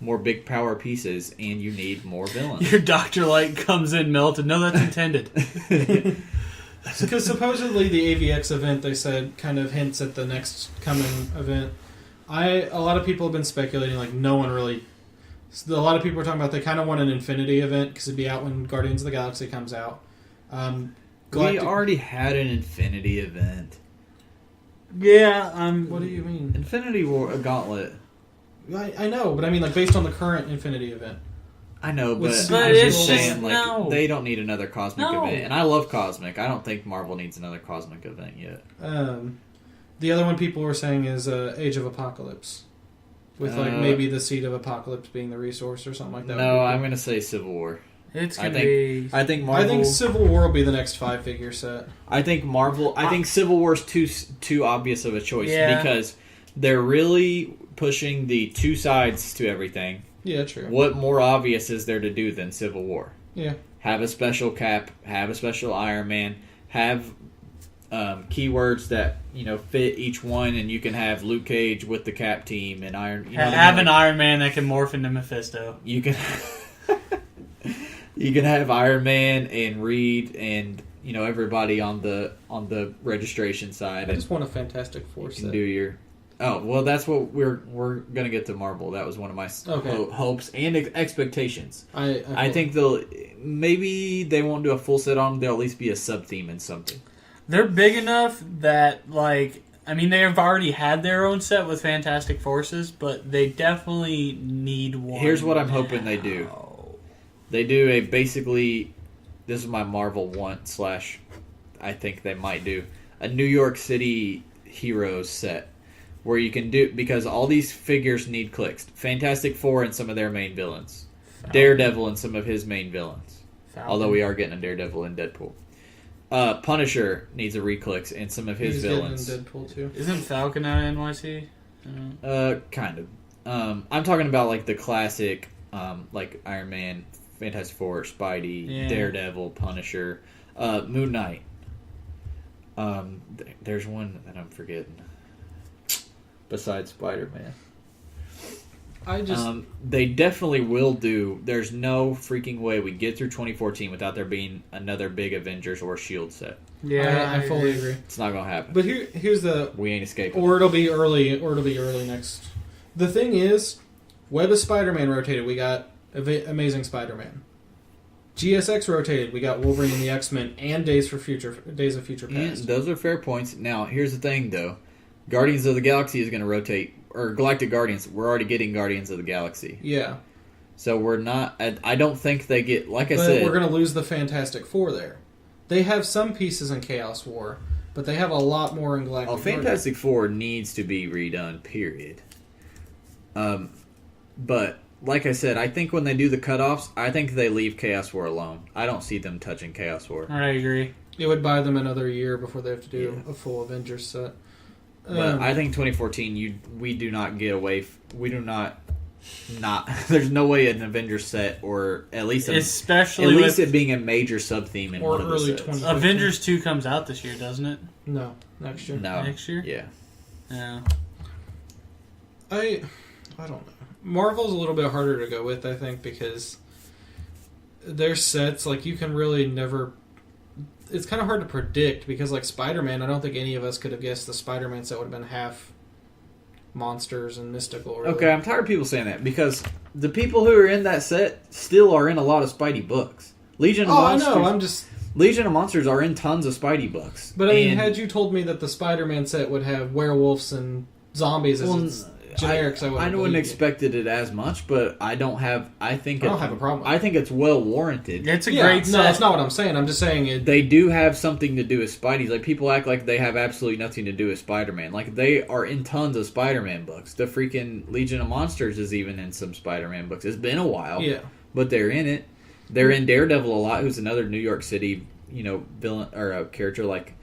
more big power pieces, and you need more villains. Your Dr. Light comes in melted. No, that's intended. Because supposedly the AVX event, they said, kind of hints at the next coming event. A lot of people have been speculating, like no one really... A lot of people are talking about they kind of want an Infinity event because it'd be out when Guardians of the Galaxy comes out. We already had an Infinity event. Yeah, What do you mean? Infinity War, a gauntlet. I know, but I mean, like, based on the current Infinity event. I know, but I'm just saying, they don't need another Cosmic event. And I love Cosmic. I don't think Marvel needs another Cosmic event yet. The other one people were saying is Age of Apocalypse. With, maybe the Seed of Apocalypse being the resource or something like that. No, I'm going to say Civil War. It's going to be... I think Marvel... I think Civil War will be the next 5-figure set. I think Marvel... I think Civil War's too obvious of a choice because they're really pushing the two sides to everything. Yeah, true. What more obvious is there to do than Civil War? Yeah. Have a special Cap, have a special Iron Man, have keywords that fit each one, and you can have Luke Cage with the Cap team and Iron. Have an Iron Man that can morph into Mephisto. You can. You can have Iron Man and Reed and everybody on the registration side. I just want a Fantastic Four set. Do your Oh, well, that's what we're going to get to Marvel. That was one of my hopes and expectations. I think maybe they won't do a full set on them. There'll at least be a sub-theme in something. They're big enough that, like, I mean, they have already had their own set with Fantastic Forces, but they definitely need one. Here's what I'm hoping they do. They do basically, this is my Marvel want / I think they might do, a New York City Heroes set. Where you can do, because all these figures need clicks. Fantastic Four and some of their main villains. Falcon. Daredevil and some of his main villains. Falcon. Although we are getting a Daredevil in Deadpool. Punisher needs a reclicks and some of his villains. Getting in Deadpool too. Isn't Falcon out of NYC? Kind of. I'm talking about like the classic, like Iron Man, Fantastic Four, Spidey, Daredevil, Punisher, Moon Knight. There's one that I'm forgetting. Besides Spider-Man. They definitely will do. There's no freaking way we get through 2014 without there being another big Avengers or S.H.I.E.L.D. set. Yeah, I fully agree. It's not going to happen. But here's the... We ain't escaping. Or it'll be early next. The thing is, Web of Spider-Man rotated. We got Amazing Spider-Man. GSX rotated. We got Wolverine and the X-Men and Days of Future Past. And those are fair points. Now, here's the thing, though. Guardians of the Galaxy is going to rotate, or Galactic Guardians. We're already getting Guardians of the Galaxy. Yeah. So we're not. I don't think they get. Like I but said, we're going to lose the Fantastic Four there. They have some pieces in Chaos War, but they have a lot more in Galactic. Fantastic Four needs to be redone. Period. But like I said, I think when they do the cutoffs, I think they leave Chaos War alone. I don't see them touching Chaos War. I agree. It would buy them another year before they have to do a full Avengers set. But I think 2014, we do not get away. We do not. There's no way an Avengers set, or at least it being a major sub theme in one of the sets. Avengers 2 comes out this year, doesn't it? No, next year. No, next year. Yeah. Yeah. I don't know. Marvel's a little bit harder to go with, I think, because their sets, like, you can really never. It's kind of hard to predict because, like, Spider-Man, I don't think any of us could have guessed the Spider-Man set would have been half monsters and mystical. Really. Okay, I'm tired of people saying that because the people who are in that set still are in a lot of Spidey books. Legion of Monsters. I know. Legion of Monsters are in tons of Spidey books. But I mean, had you told me that the Spider-Man set would have werewolves and zombies as its generics, I wouldn't expected it as much, but I don't have a problem. I think it's well warranted. It's a great set. No, that's not what I'm saying. I'm just saying it. They do have something to do with Spidey. Like, people act like they have absolutely nothing to do with Spider-Man. Like, they are in tons of Spider-Man books. The freaking Legion of Monsters is even in some Spider-Man books. It's been a while, but they're in it. They're in Daredevil a lot, who's another New York City, villain or a character. Like,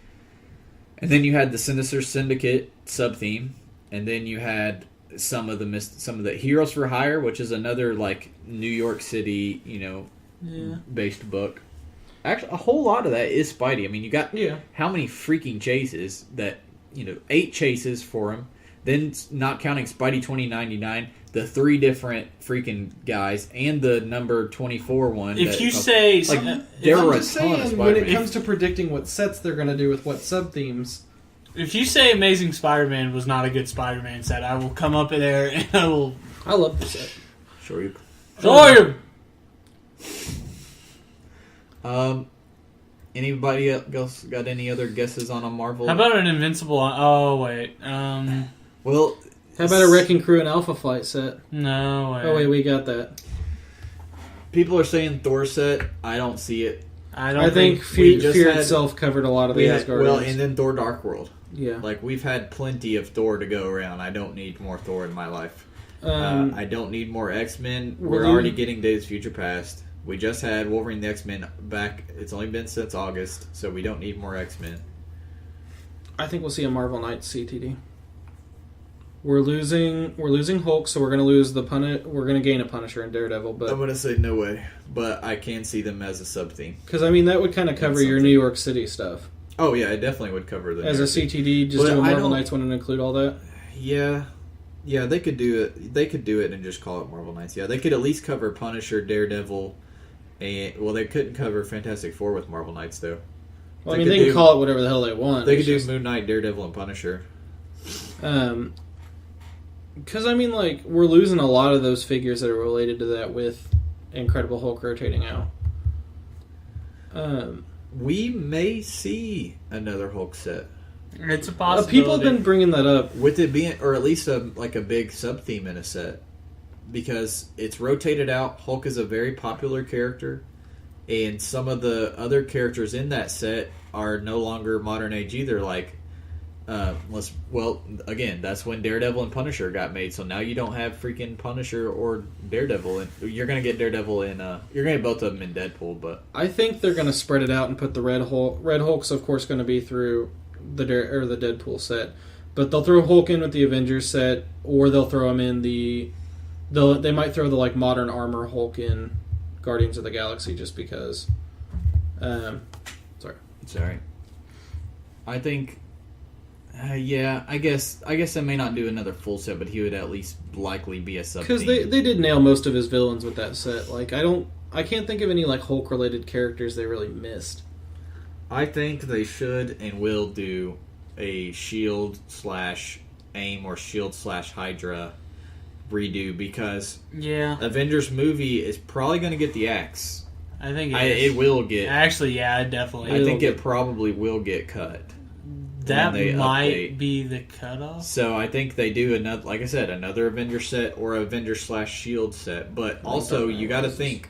and then you had the Sinister Syndicate sub theme, and then you had some of the Heroes for Hire, which is another like New York City, based book. Actually, a whole lot of that is Spidey. I mean, you got how many freaking chases that 8 chases for him. Then not counting Spidey 2099, the 3 different freaking guys, and the number 24 one. If you say there were a ton of Spider-Man. When it comes to predicting what sets they're going to do with what sub themes. If you say Amazing Spider-Man was not a good Spider-Man set, I will come up in there and I will... I love the set. Sure you. Anybody else got any other guesses on a Marvel? How about an Invincible... Oh, wait. Well... How about a Wrecking Crew and Alpha Flight set? No, wait. Oh, wait, we got that. People are saying Thor set. I don't see it. I think Fear itself covered a lot of the Asgardians. Well, and then Thor Dark World. Yeah. Like, we've had plenty of Thor to go around. I don't need more Thor in my life. I don't need more X-Men. We're already getting Days of Future Past. We just had Wolverine the X-Men back. It's only been since August, so we don't need more X-Men. I think we'll see a Marvel Knights CTD. We're losing Hulk, so we're going to lose we're going to gain a Punisher and Daredevil. But I'm going to say no way, but I can see them as a sub-theme. Because, I mean, that would kind of cover your New York City stuff. Oh, yeah, it definitely would cover the... As a CTD, just do a Marvel Knights one and include all that? Yeah. Yeah, they could do it. They could do it and just call it Marvel Knights. Yeah, they could at least cover Punisher, Daredevil, and... Well, they couldn't cover Fantastic Four with Marvel Knights, though. Well, they can call it whatever the hell they want. They could do Moon Knight, Daredevil, and Punisher. Because, I mean, like, we're losing a lot of those figures that are related to that with Incredible Hulk rotating out. We may see another Hulk set. It's a possibility. People have been bringing that up. With it being, or at least a big sub-theme in a set. Because it's rotated out. Hulk is a very popular character. And some of the other characters in that set are no longer modern age either. Like, again, that's when Daredevil and Punisher got made. So now you don't have freaking Punisher or Daredevil. And you're going to get Daredevil in, you're going to get both of them in Deadpool. But I think they're going to spread it out and put the Red Hulk. Red Hulk's, of course, going to be through the Deadpool set. But they'll throw Hulk in with the Avengers set, or they'll throw him in they might throw the, like, modern armor Hulk in Guardians of the Galaxy just because. Sorry. I think, I guess I may not do another full set, but he would at least likely be a sub. Because they did nail most of his villains with that set. Like, I can't think of any, like, Hulk related characters they really missed. I think they should and will do a Shield/AIM or Shield/Hydra redo, because Avengers movie is probably going to get the axe. I think it will get. Actually, yeah, definitely. I think it probably will get cut. That might be the cutoff. So I think they do another, like I said, another Avengers set or Avengers/Shield set. But also, you got to think.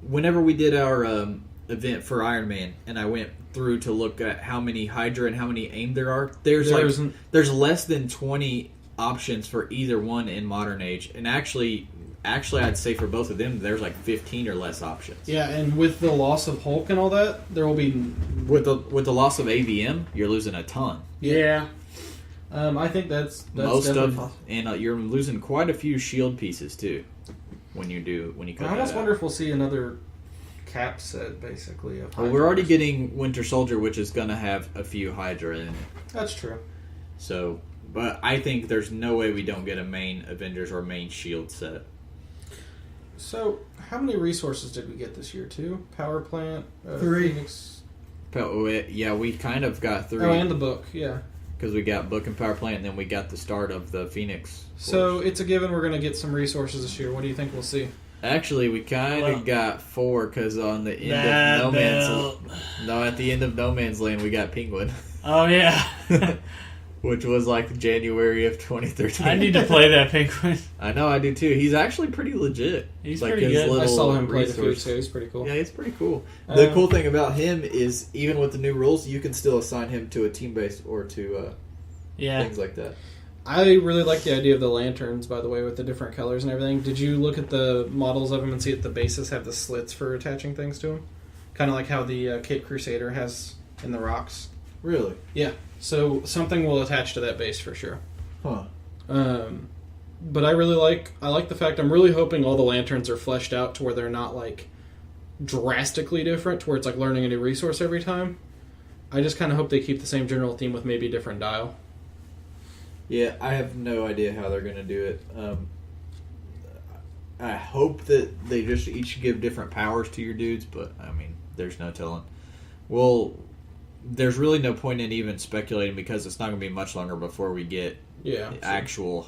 Whenever we did our event for Iron Man, and I went through to look at how many Hydra and how many AIM there are, there's less than 20 options for either one in modern age, and actually I'd say for both of them there's like 15 or less options. Yeah, and with the loss of Hulk and all that, there will be with the loss of AVM, you're losing a ton. Yeah. I think that's most definitely of possible. And you're losing quite a few Shield pieces too when you cut I almost that wonder out. if we'll see another Cap set, basically. Well, we're already getting Winter Soldier, which is going to have a few Hydra in it. That's true. So, but I think there's no way we don't get a main Avengers or main Shield set. So, how many resources did we get this year? 2? Power plant? 3. Phoenix? Yeah, we kind of got 3. Oh, and the book, yeah. Because we got book and power plant, and then we got the start of the Phoenix. So, it's a given we're going to get some resources this year. What do you think we'll see? Actually, we kind of got 4, because on the end of at the end of No Man's Land, we got Penguin. Oh, yeah. Which was like January of 2013. I need to play that Penguin. I know, I do too. He's actually pretty legit. He's like pretty good. I saw him play the few, so he's pretty cool. Yeah, he's pretty cool. The cool thing about him is, even with the new rules, you can still assign him to a team base or to things like that. I really like the idea of the lanterns, by the way, with the different colors and everything. Did you look at the models of them and see that the bases have the slits for attaching things to them? Kind of like how the Cape Crusader has in the rocks. Really? Yeah. So something will attach to that base for sure. Huh. But I like the fact, I'm really hoping all the lanterns are fleshed out to where they're not like drastically different, to where it's like learning a new resource every time. I just kind of hope they keep the same general theme with maybe a different dial. Yeah, I have no idea how they're going to do it. I hope that they just each give different powers to your dudes, but I mean, there's no telling. Well, there's really no point in even speculating, because it's not going to be much longer before we get actual,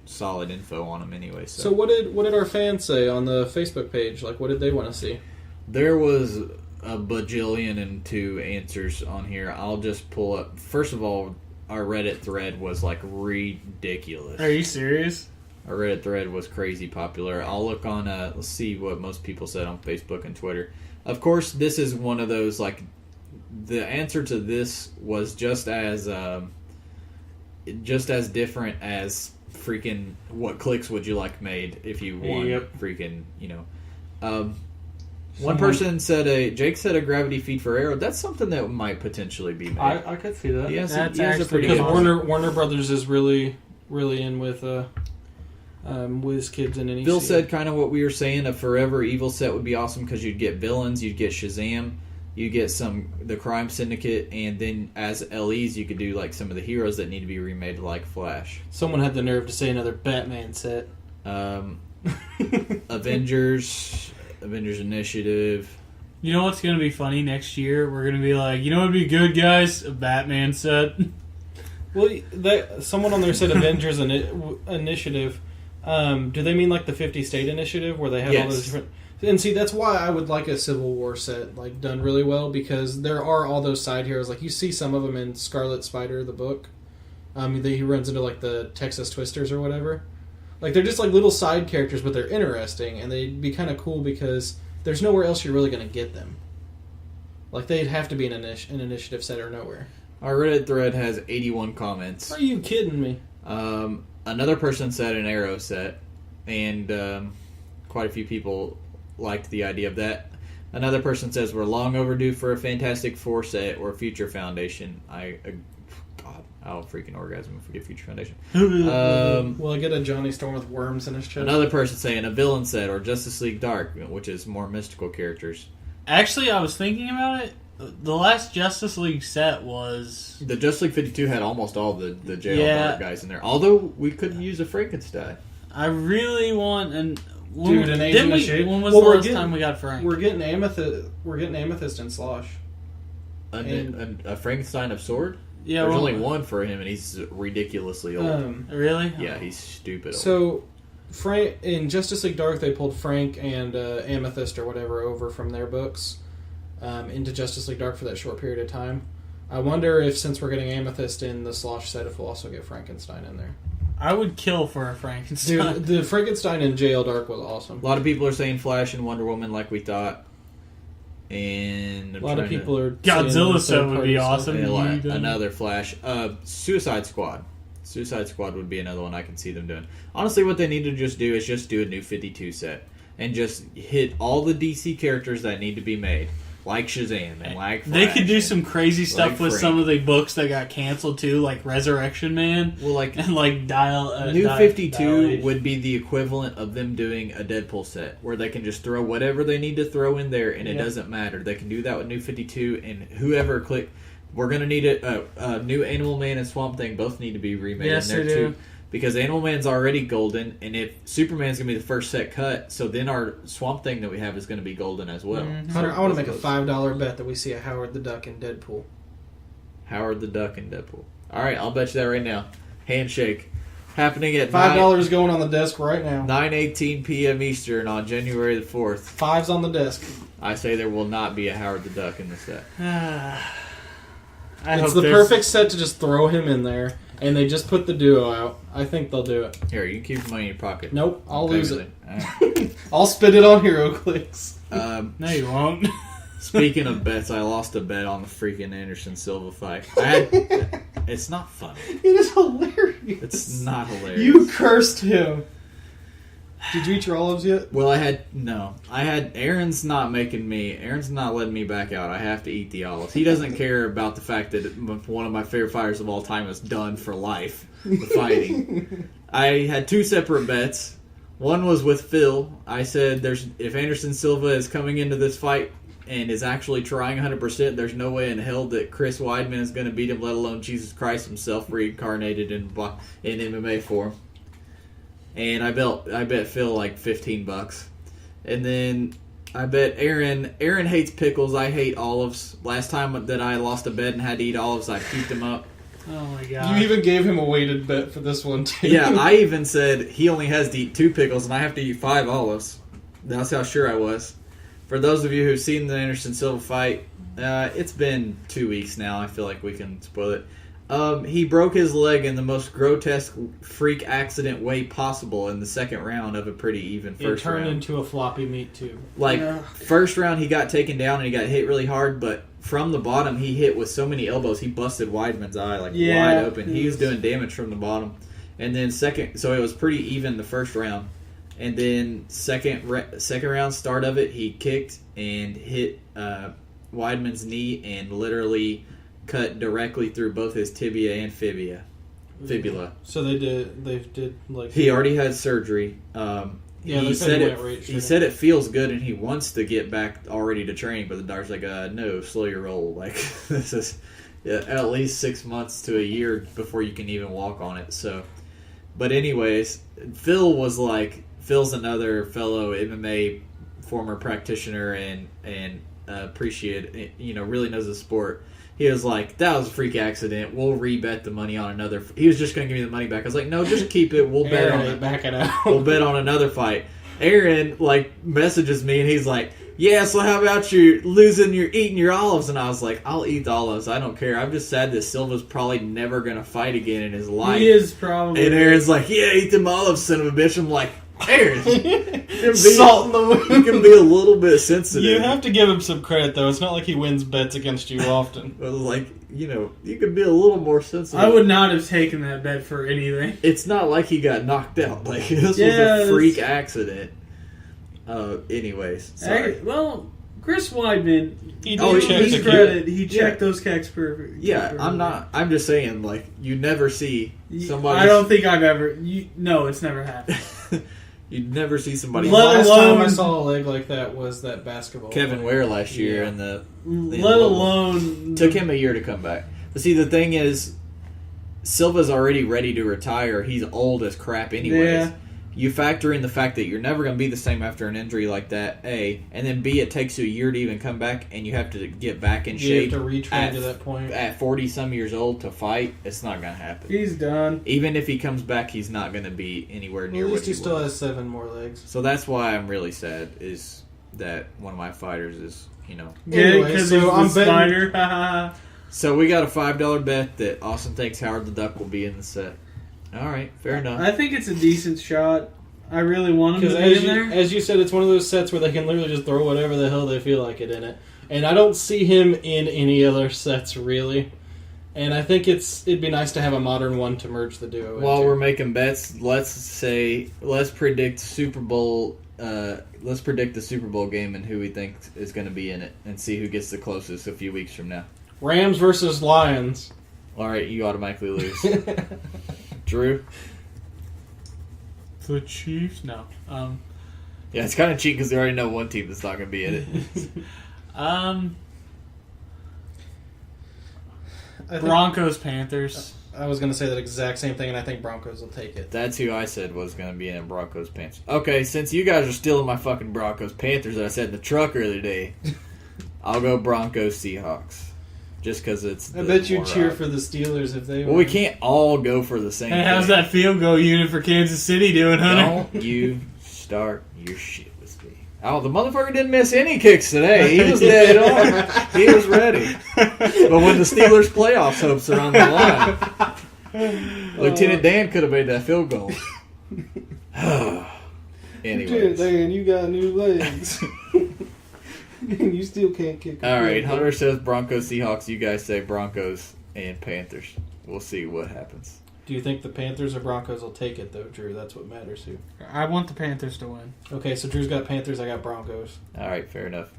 solid info on them anyway. So what did our fans say on the Facebook page? Like, what did they want to see? There was a bajillion and 2 answers on here. I'll just pull up. First of all, our Reddit thread was like ridiculous. Are you serious? Our Reddit thread was crazy popular. I'll look on, let's see what most people said on Facebook and Twitter. Of course, this is one of those, like, the answer to this was just as different as freaking what clicks would you like made if you won freaking, one person said Jake said a gravity feed for Arrow. That's something that might potentially be made. I could see that. He has That's a pretty Because good Warner Brothers is really in with Wiz Kids and NEC. Bill said kind of what we were saying. A Forever Evil set would be awesome, because you'd get villains, you'd get Shazam, you get the Crime Syndicate, and then as LEs you could do like some of the heroes that need to be remade, like Flash. Someone had the nerve to say another Batman set. Avengers Initiative. You know what's going to be funny next year? We're going to be like, you know what would be good, guys? A Batman set. Well, someone on there said Avengers Initiative. Do they mean like the 50 state initiative where they have all those different? And see, that's why I would like a Civil War set like done really well, because there are all those side heroes. Like you see some of them in Scarlet Spider, the book. He runs into like the Texas Twisters or whatever. Like they're just like little side characters, but they're interesting and they'd be kind of cool because there's nowhere else you're really going to get them. Like they'd have to be an initiative set or nowhere. Our Reddit thread has 81 comments. Are you kidding me? Another person said an Arrow set, and quite a few people liked the idea of that. Another person says we're long overdue for a Fantastic Four set or Future Foundation. God, I'll freaking orgasm if we get Future Foundation. Will I get a Johnny Storm with worms in his chest? Another person saying a villain set or Justice League Dark, which is more mystical characters. Actually, I was thinking about it. The last Justice League set was... The Justice League 52 had almost all the JL guys in there. Although, we couldn't use a Frankenstein. I really want... an Agent of Shade. When was the last time we got Frank? We're getting Amethyst and Slosh. A Frankenstein of Sword? Yeah, There's only one for him, and he's ridiculously old. Really? Yeah, he's stupid old. So, in Justice League Dark, they pulled Frank and Amethyst or whatever over from their books into Justice League Dark for that short period of time. I wonder if, since we're getting Amethyst in the Slosh set, if we'll also get Frankenstein in there. I would kill for a Frankenstein. Dude, the Frankenstein in JL Dark was awesome. A lot of people are saying Flash and Wonder Woman like we thought. And a lot of people are... Godzilla set would be awesome. Another Flash. Suicide Squad. Suicide Squad would be another one I can see them doing. Honestly, what they need to just do is just do a new 52 set. And just hit all the DC characters that need to be made. Like Shazam and like Flash. They could do some crazy stuff like with Frank. Some of the books that got canceled too, like Resurrection Man. Well, like and like New 52 would be the equivalent of them doing a Deadpool set, where they can just throw whatever they need to throw in there, and it doesn't matter. They can do that with New 52, and whoever click, we're gonna need a new Animal Man and Swamp Thing both need to be remade in there too. Because Animal Man's already golden, and if Superman's going to be the first set cut, so then our Swamp Thing that we have is going to be golden as well. Mm-hmm. Hunter, I want to make a $5 bet that we see a Howard the Duck in Deadpool. Howard the Duck in Deadpool. All right, I'll bet you that right now. Handshake. Happening at $5 going on the desk right now. 9:18 p.m. Eastern on January the 4th. Five's on the desk. I say there will not be a Howard the Duck in the set. It's the perfect set to just throw him in there. And they just put the duo out. I think they'll do it. Here, you can keep the money in your pocket. Nope, I'll lose it. Right. I'll spend it on Heroclix. No, you won't. Speaking of bets, I lost a bet on the freaking Anderson Silva fight. It's not funny. It is hilarious. It's not hilarious. You cursed him. Did you eat your olives yet? Well, Aaron's not letting me back out. I have to eat the olives. He doesn't care about the fact that one of my favorite fighters of all time is done for life with fighting. I had two separate bets. One was with Phil. I said if Anderson Silva is coming into this fight and is actually trying 100%, there's no way in hell that Chris Weidman is going to beat him, let alone Jesus Christ himself reincarnated in MMA form. And I bet Phil like $15. And then I bet Aaron hates pickles. I hate olives. Last time that I lost a bet and had to eat olives, I puked him up. Oh my god! You even gave him a weighted bet for this one too. Yeah, I even said he only has to eat 2 pickles and I have to eat 5 olives. That's how sure I was. For those of you who've seen the Anderson Silva fight, it's been 2 weeks now. I feel like we can spoil it. He broke his leg in the most grotesque freak accident way possible in the second round of a pretty even first round. It turned into a floppy meat tube. First round he got taken down and he got hit really hard, but from the bottom he hit with so many elbows he busted Weidman's eye wide open. He was doing damage from the bottom. And then so it was pretty even the first round. And then second round start of it, he kicked and hit Weidman's knee and literally cut directly through both his tibia and fibula. So they did like... He already had surgery. He said it feels good and he wants to get back already to training, but the doctor's like, no, slow your roll. Like, this is at least 6 months to a year before you can even walk on it. So, but anyways, Phil's another fellow MMA former practitioner and appreciate, really knows the sport. He was like, that was a freak accident. We'll rebet the money on another. He was just going to give me the money back. I was like, no, just keep it. We'll bet on back it out. We'll bet on another fight. Aaron messages me and he's like, yeah, so how about you eating your olives? And I was like, I'll eat the olives. I don't care. I'm just sad that Silva's probably never going to fight again in his life. He is probably. And Aaron's like, yeah, eat them olives, son of a bitch. I'm like, Aaron, salt in the wound. You can be a little bit sensitive. You have to give him some credit, though. It's not like he wins bets against you often. Like, you can be a little more sensitive. I would not have taken that bet for anything. It's not like he got knocked out. Like, this was a freak accident. Anyways, sorry. Chris Weidman, he checked those checks perfect. Yeah, I'm just saying, like, you never see somebody. I don't think I've ever. No, it's never happened. You'd never see somebody. Last time I saw a leg like that was that basketball. Kevin Ware last year in the. Let alone took him a year to come back. But see, the thing is, Silva's already ready to retire. He's old as crap, anyways. Yeah. You factor in the fact that you're never going to be the same after an injury like that, A, and then B, it takes you a year to even come back, and you have to get back in shape. You have to retrain to that point. At 40-some years old to fight, it's not going to happen. He's done. Even if he comes back, he's not going to be anywhere near at what least he still has 7 more legs. So that's why I'm really sad, is that one of my fighters is, Yeah, anyway, because so I'm I'm betting. spider. So we got a $5 bet that Austin thinks Howard the Duck will be in the set. All right, fair enough. I think it's a decent shot. I really want him to be in there. As you said, it's one of those sets where they can literally just throw whatever the hell they feel like it in it. And I don't see him in any other sets, really. And I think it'd be nice to have a modern one to merge the duo While into. we're making bets, let's predict Super Bowl. Let's predict the Super Bowl game and who we think is going to be in it, and see who gets the closest a few weeks from now. Rams versus Lions. All right, you automatically lose. Drew? The Chiefs? No. Yeah, it's kind of cheap because they already know one team that's not going to be in it. Broncos, Panthers. I was going to say that exact same thing, and I think Broncos will take it. That's who I said was going to be in Broncos Panthers. Okay, since you guys are stealing my fucking Broncos Panthers that I said in the truck earlier today, I'll go Broncos Seahawks. Just because it's. I bet you cheer for the Steelers if they. Well, we can't all go for the same. Hey, how's that field goal unit for Kansas City doing, Hunter? Don't you start your shit with me. Oh, the motherfucker didn't miss any kicks today. He was dead on. He was ready. But when the Steelers' playoffs hopes are on the line, Lieutenant Dan could have made that field goal. Anyways. Dan, you got new legs. You still can't kick. All right, Hunter says Broncos, Seahawks. You guys say Broncos and Panthers. We'll see what happens. Do you think the Panthers or Broncos will take it, though, Drew? That's what matters here. I want the Panthers to win. Okay, so Drew's got Panthers. I got Broncos. All right, fair enough.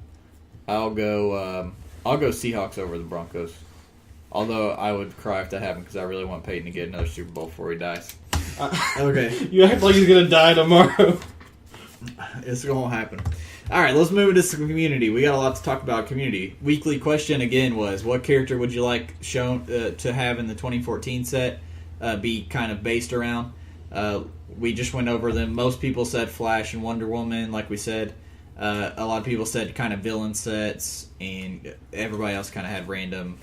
I'll go Seahawks over the Broncos. Although I would cry if that happened because I really want Peyton to get another Super Bowl before he dies. Okay. You act like he's going to die tomorrow. It's going to happen. All right, let's move into some community. We got a lot to talk about community. Weekly question again was, what character would you like shown to have in the 2014 set be kind of based around? We just went over them. Most people said Flash and Wonder Woman, like we said. A lot of people said kind of villain sets, and everybody else kind of had random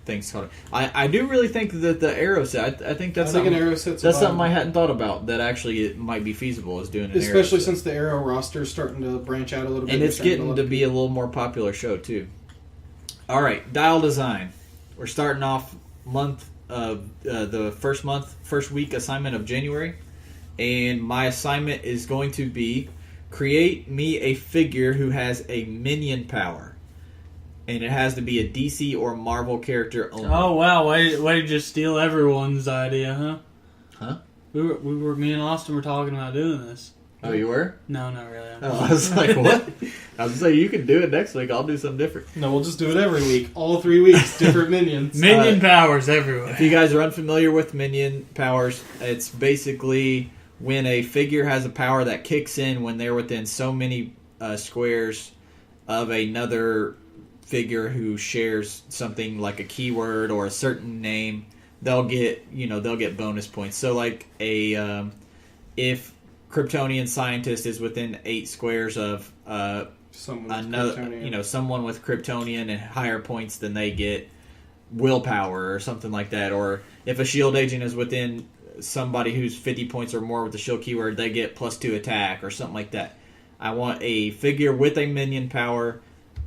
things. I do really think that the Arrow set, I think that's something, an Arrow set's that's something I hadn't thought about, that actually it might be feasible, is doing an especially Arrow set. Since the Arrow roster is starting to branch out a little bit. And it's getting to be a little more popular show, too. All right, dial design. We're starting off the first week assignment of January. And my assignment is going to be create me a figure who has a minion power. And it has to be a DC or Marvel character only. Oh, wow. Why did you just steal everyone's idea, huh? Huh? Me and Austin were talking about doing this. Oh, you were? No, not really. Oh, I was like, what? I was going to say, you can do it next week. I'll do something different. No, we'll just do it every week. All 3 weeks, different minions. Minion powers everywhere. If you guys are unfamiliar with minion powers, it's basically when a figure has a power that kicks in when they're within so many squares of another figure who shares something like a keyword or a certain name, they'll get bonus points. So like if Kryptonian scientist is within 8 squares of someone with Kryptonian and higher points than they get willpower or something like that. Or if a shield agent is within somebody who's 50 points or more with the shield keyword, they get +2 attack or something like that. I want a figure with a minion power,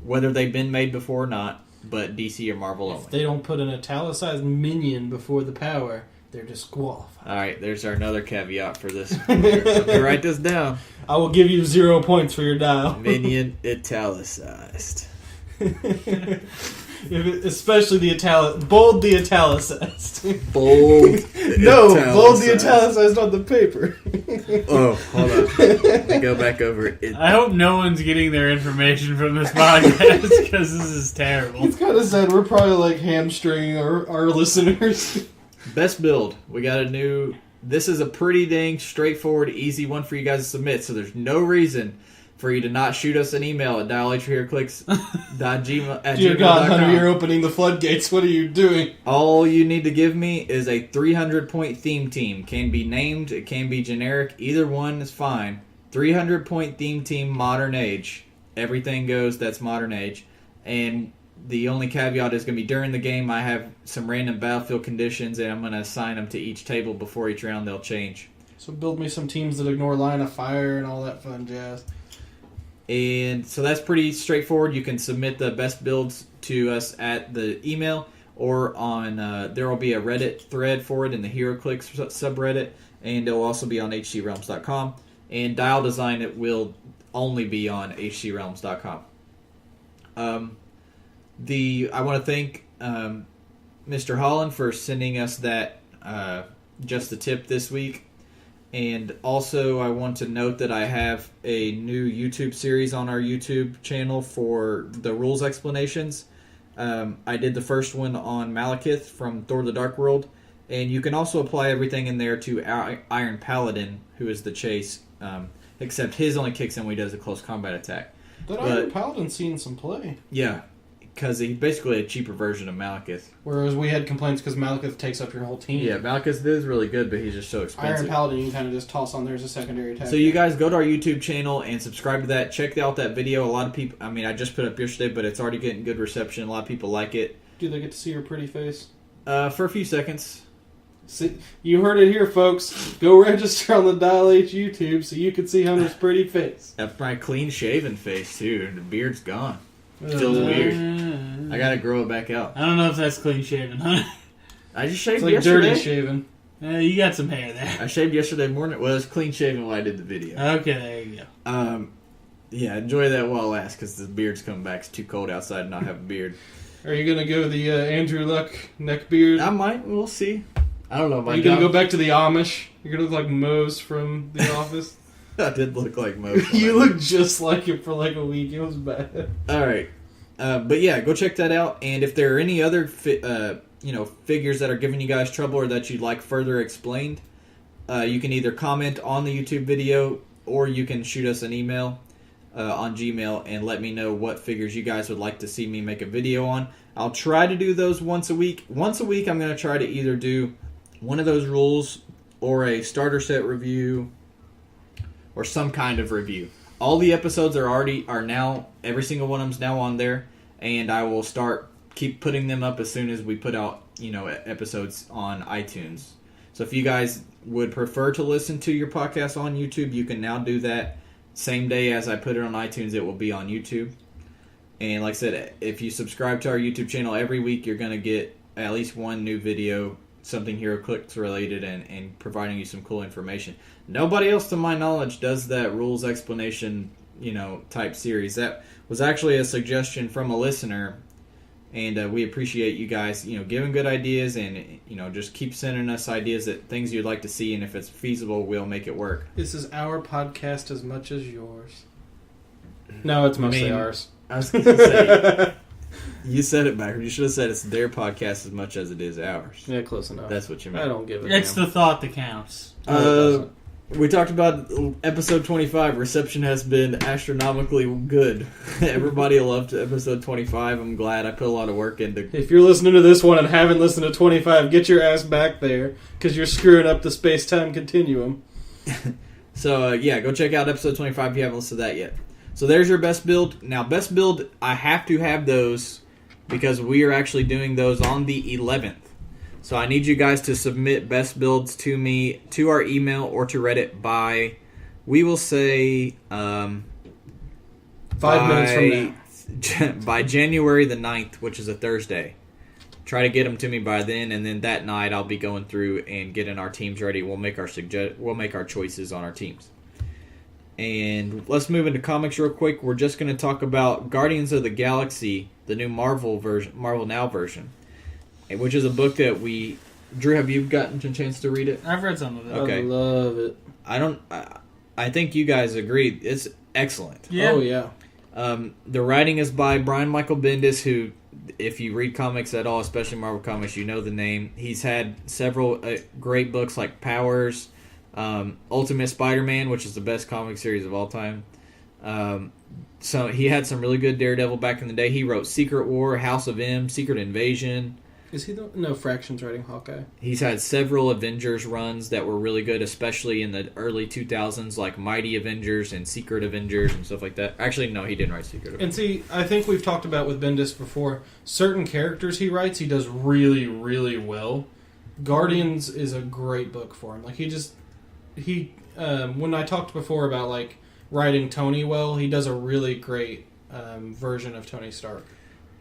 whether they've been made before or not, but DC or Marvel only. If they don't put an italicized minion before the power, they're disqualified. All right, there's another caveat for this. Let me write this down. I will give you 0 points for your dial. Minion italicized. Especially the bold the italicized. Bold. No, bold the italicized on the paper. Oh, hold on. Let me go back over it. I hope no one's getting their information from this podcast because this is terrible. It's kind of sad. We're probably like hamstringing our listeners. Best build. We got a new... This is a pretty dang straightforward, easy one for you guys to submit, so there's no reason for you to not shoot us an email at dialhheroclix.gmail.com. Dear God, Hunter, you're opening the floodgates. What are you doing? All you need to give me is a 300-point theme team. Can be named, it can be generic. Either one is fine. 300-point theme team, modern age. Everything goes, that's modern age. And the only caveat is going to be during the game, I have some random battlefield conditions, and I'm going to assign them to each table before each round. They'll change. So build me some teams that ignore line of fire and all that fun jazz. And so that's pretty straightforward. You can submit the best builds to us at the email or on, there will be a Reddit thread for it in the Heroclix subreddit, and it will also be on hcrealms.com. And dial design, it will only be on hcrealms.com. I want to thank Mr. Holland for sending us that just the tip this week. And also, I want to note that I have a new YouTube series on our YouTube channel for the rules explanations. I did the first one on Malekith from Thor the Dark World, and you can also apply everything in there to Iron Paladin, who is the chase, except his only kicks in when he does a close combat attack. Iron Paladin's seen some play. Yeah, because he's basically a cheaper version of Malekith. Whereas we had complaints because Malekith takes up your whole team. Yeah, Malekith is really good, but he's just so expensive. Iron Paladin you can kind of just toss on there as a secondary attack. So you guys go to our YouTube channel and subscribe to that. Check out that video. A lot of people, I just put up yesterday, but it's already getting good reception. A lot of people like it. Do they get to see your pretty face? For a few seconds. See, you heard it here, folks. Go register on the Dial H YouTube so you can see Hunter's pretty face. That's my clean-shaven face, too. The beard's gone. Feels weird. I gotta grow it back out. I don't know if that's clean shaven, huh? I just shaved it's like yesterday. Dirty shaven. You got some hair there. I shaved yesterday morning. Well, it was clean shaven when I did the video. Okay, there you go. Yeah, enjoy that while it lasts because the beard's coming back. It's too cold outside to not have a beard. Are you gonna go the Andrew Luck neck beard? I might. We'll see. I don't know. Are you gonna go back to the Amish? You're gonna look like Mose from The Office. I did look like Mose. You look just like him for like a week. It was bad. All right. But yeah, go check that out. And if there are any other figures that are giving you guys trouble or that you'd like further explained, you can either comment on the YouTube video or you can shoot us an email on Gmail and let me know what figures you guys would like to see me make a video on. I'll try to do those once a week. Once a week, I'm going to try to either do one of those rules or a starter set review or some kind of review. All the episodes are now, every single one of them's now on there, and I will keep putting them up as soon as we put out, episodes on iTunes. So if you guys would prefer to listen to your podcast on YouTube, you can now do that. Same day as I put it on iTunes, it will be on YouTube. And like I said, if you subscribe to our YouTube channel every week, you're going to get at least one new video, something Heroclix related, and providing you some cool information. Nobody else, to my knowledge, does that rules explanation, type series. That was actually a suggestion from a listener, and we appreciate you guys, giving good ideas, and just keep sending us ideas that things you'd like to see, and if it's feasible, we'll make it work. This is our podcast as much as yours. No, it's mostly ours. I was going to say, you said it backwards. You should have said it's their podcast as much as it is ours. Yeah, close enough. That's what you meant. I don't give a It's damn. the thought that counts. We talked about episode 25. Reception has been astronomically good. Everybody loved episode 25. I'm glad. I put a lot of work into. If you're listening to this one and haven't listened to 25, get your ass back there because you're screwing up the space-time continuum. So, go check out episode 25 if you haven't listened to that yet. So there's your best build. Now, best build, I have to have those because we are actually doing those on the 11th. So I need you guys to submit best builds to me, to our email, or to Reddit by, we will say, 5 minutes from now. By January the 9th, which is a Thursday. Try to get them to me by then, and then that night I'll be going through and getting our teams ready. We'll make our choices on our teams. And let's move into comics real quick. We're just going to talk about Guardians of the Galaxy, the new Marvel Now version, which is a book that we... Drew, have you gotten a chance to read it? I've read some of it. Okay. I love it. I think you guys agree. It's excellent. Yeah. Oh, yeah. The writing is by Brian Michael Bendis, who, if you read comics at all, especially Marvel Comics, you know the name. He's had several great books like Powers, Ultimate Spider-Man, which is the best comic series of all time. So he had some really good Daredevil back in the day. He wrote Secret War, House of M, Secret Invasion. Is he no Fractions writing Hawkeye? He's had several Avengers runs that were really good, especially in the early 2000s, like Mighty Avengers and Secret Avengers and stuff like that. Actually, no, he didn't write Secret Avengers. And see, I think we've talked about with Bendis before, certain characters he writes, he does really, really well. Guardians is a great book for him. Like, when I talked before about, like, writing Tony well, he does a really great version of Tony Stark.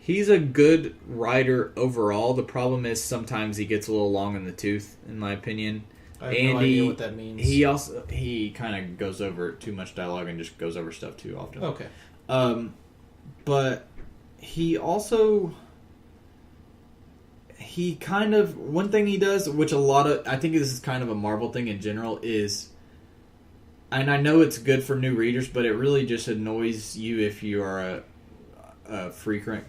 He's a good writer overall. The problem is sometimes he gets a little long in the tooth, in my opinion. I have no idea what that means. He kind of goes over too much dialogue and just goes over stuff too often. Okay. But he kind of, one thing he does, which I think this is kind of a Marvel thing in general, is, and I know it's good for new readers, but it really just annoys you if you are a frequent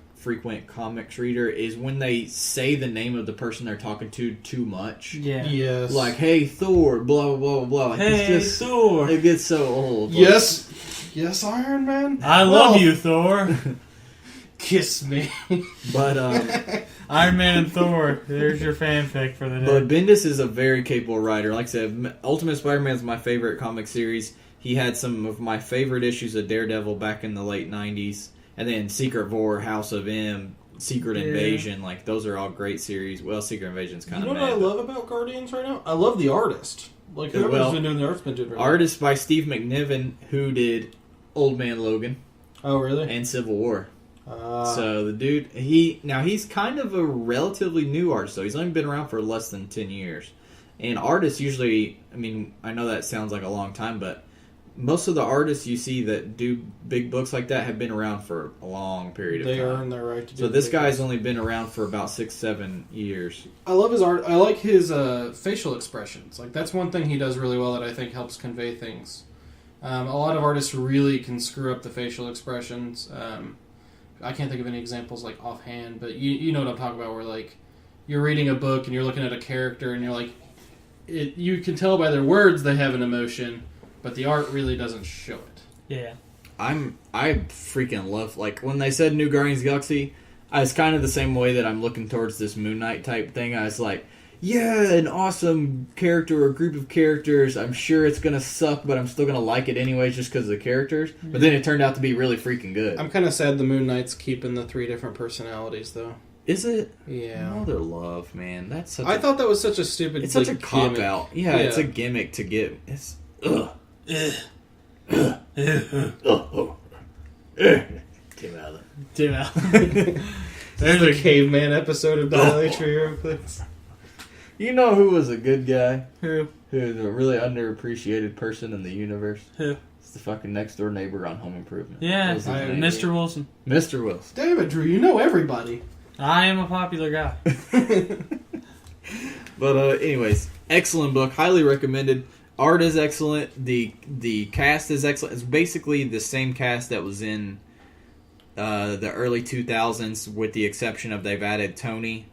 comics reader, is when they say the name of the person they're talking to too much. Yeah. Yes. Like, hey, Thor, blah, blah, blah, blah. Like, hey, it's just, Thor. It gets so old. Yes. Yes, Iron Man. I love you, Thor. Kiss me. But, Iron Man and Thor. There's your fanfic for the day. But Bendis is a very capable writer. Like I said, Ultimate Spider-Man is my favorite comic series. He had some of my favorite issues of Daredevil back in the late 90s. And then Secret War, House of M, Secret Invasion, like those are all great series. Well, Secret Invasion's kind of You know what I love about Guardians right now? I love the artist. Like, whoever's been doing the art's been doing really artist by Steve McNiven, who did Old Man Logan. Oh, really? And Civil War. So the dude, he's kind of a relatively new artist, though. He's only been around for less than 10 years. And artists usually, I mean, I know that sounds like a long time, but most of the artists you see that do big books like that have been around for a long period of time. They earn their right to do So this guy's books. only been around for about 6-7 years. I love his art. I like his facial expressions. Like, that's one thing he does really well that I think helps convey things. A lot of artists really can screw up the facial expressions. I can't think of any examples like offhand, but you know what I'm talking about, where like you're reading a book and you're looking at a character and you're like, you can tell by their words they have an emotion, but the art really doesn't show it. Yeah. I freaking love, like, when they said New Guardians of the Galaxy, I was kind of the same way that I'm looking towards this Moon Knight type thing. I was like, yeah, an awesome character or group of characters. I'm sure it's going to suck, but I'm still going to like it anyways just because of the characters. But then it turned out to be really freaking good. I'm kind of sad the Moon Knight's keeping the 3 different personalities, though. Is it? Yeah. Mother love, man. That's such I thought that was such a stupid. It's such a cop out. Yeah, it's a gimmick to get. It's Tim Allen. Tim Allen. There's a caveman episode of Dial H for Heroclix. You know who was a good guy? Who? Who's a really underappreciated person in the universe? Who? It's the fucking next door neighbor on Home Improvement. Yeah, What was his name? Mr. Wilson. Mr. Wilson. Damn it, Drew! You know everybody. I am a popular guy. But anyways, excellent book. Highly recommended. Art is excellent. The cast is excellent. It's basically the same cast that was in the early 2000s, with the exception of they've added Tony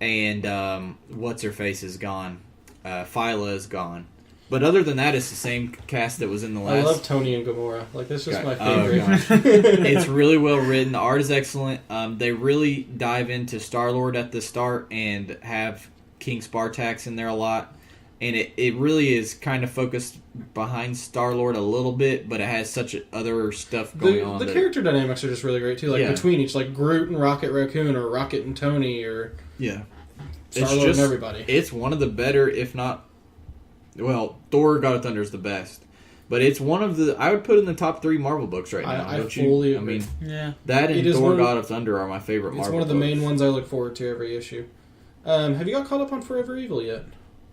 and what's her face is gone. Phyla is gone. But other than that, it's the same cast that was in the last. I love Tony and Gamora. Like, that's just my Oh, favorite. It's really well written. The art is excellent. They really dive into Star-Lord at the start and have King Spartax in there a lot. and it really is kind of focused behind Star-Lord a little bit, but it has such other stuff going on. The character dynamics are just really great too, like between each, like Groot and Rocket Raccoon, or Rocket and Tony, or Star-Lord and everybody. It's one of the better, if not, well, Thor: God of Thunder is the best, but it's one of the, I would put in the top 3 Marvel books right now. I fully agree. I mean, that and Thor: God of Thunder are my favorite Marvel books. It's one of the main ones I look forward to every issue. Have you got caught up on Forever Evil yet?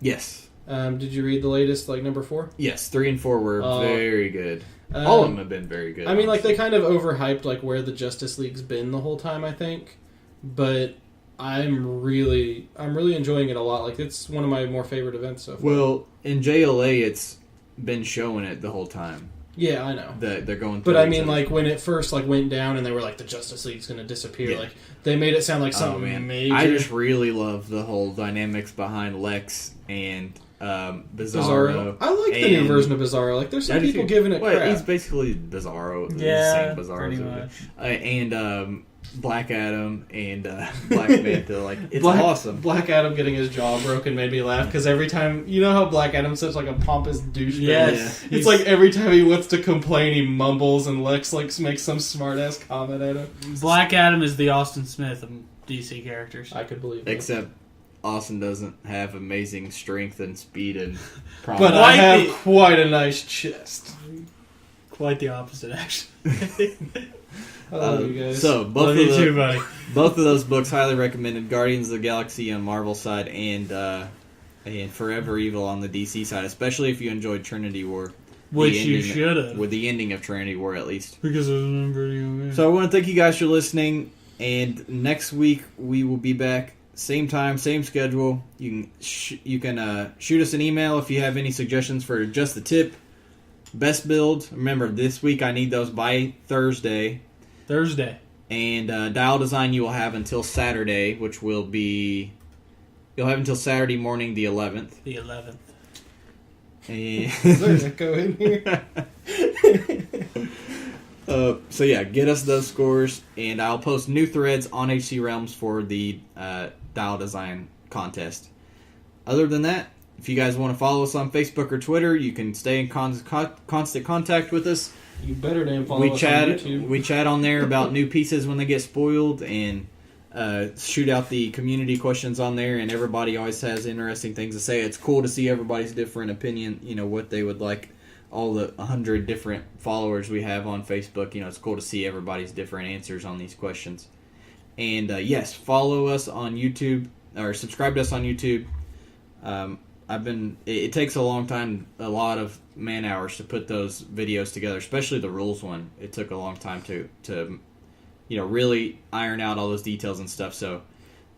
Yes. Did you read the latest, like, number 4? Yes, 3 and 4 were very good. All of them have been very good. I mean, like, they kind of overhyped, like, where the Justice League's been the whole time, I think. But I'm really enjoying it a lot. Like, it's one of my more favorite events so far. Well, in JLA, it's been showing it the whole time. Yeah, I know. They're going through. But I mean, like, when it first, like, went down and they were like, the Justice League's going to disappear, like, they made it sound like something major. I just really love the whole dynamics behind Lex and Bizarro. I like the new version of Bizarro. Like, there's some people giving it crap. He's basically Bizarro. Yeah, same Bizarro, pretty much. And Black Adam and Black Manta. Like, it's awesome. Black Adam getting his jaw broken made me laugh, because every time, you know how Black Adam's such, like, a pompous douchebag? Yes. It's like every time he wants to complain, he mumbles, and Lex, like, makes some smart-ass comment at him. Black Adam is the Austin Smith of DC characters. I could believe that. Except Austin doesn't have amazing strength and speed and but I have quite a nice chest. Quite the opposite, actually. I love you guys. So both buddy. Of those books highly recommended. Guardians of the Galaxy on Marvel side and Forever Evil on the DC side, especially if you enjoyed Trinity War. Which you should have. With the ending of Trinity War, at least. Because it was a video game. So I want to thank you guys for listening, and next week we will be back. Same time, same schedule. You can shoot us an email if you have any suggestions for just the tip. Best builds. Remember, this week I need those by Thursday. And dial design you will have until Saturday, which will be... You'll have until Saturday morning, the 11th. The 11th. Is there an echo in here? So yeah, get us those scores, and I'll post new threads on HC Realms for the dial design contest. Other than that, if you guys want to follow us on Facebook or Twitter, you can stay in constant contact with us. You better damn follow us on YouTube. We chat on there about new pieces when they get spoiled, and shoot out the community questions on there, and everybody always has interesting things to say. It's cool to see everybody's different opinion, what they would like. All the 100 different followers we have on Facebook, it's cool to see everybody's different answers on these questions. And yes, follow us on YouTube, or subscribe to us on YouTube. It takes a long time, a lot of man hours to put those videos together, especially the rules one. It took a long time to really iron out all those details and stuff. So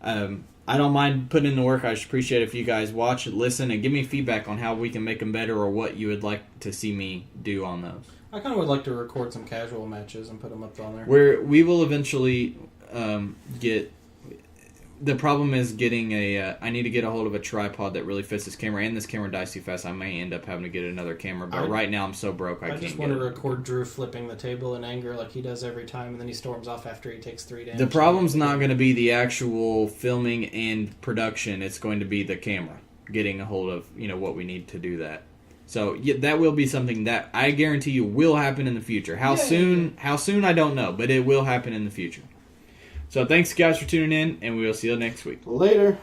I don't mind putting in the work. I just appreciate if you guys watch, listen, and give me feedback on how we can make them better, or what you would like to see me do on those. I kind of would like to record some casual matches and put them up on there. We will eventually get... The problem is getting I need to get a hold of a tripod that really fits this camera, and this camera dies too fast. I may end up having to get another camera, but right now I'm so broke I can't get it. I just want to record Drew flipping the table in anger like he does every time, and then he storms off after he takes 3 damage. The problem's not going to be the actual filming and production. It's going to be the camera, getting a hold of what we need to do that. So that will be something that I guarantee you will happen in the future. How soon I don't know, but it will happen in the future. So thanks guys for tuning in, and we will see you next week. Later.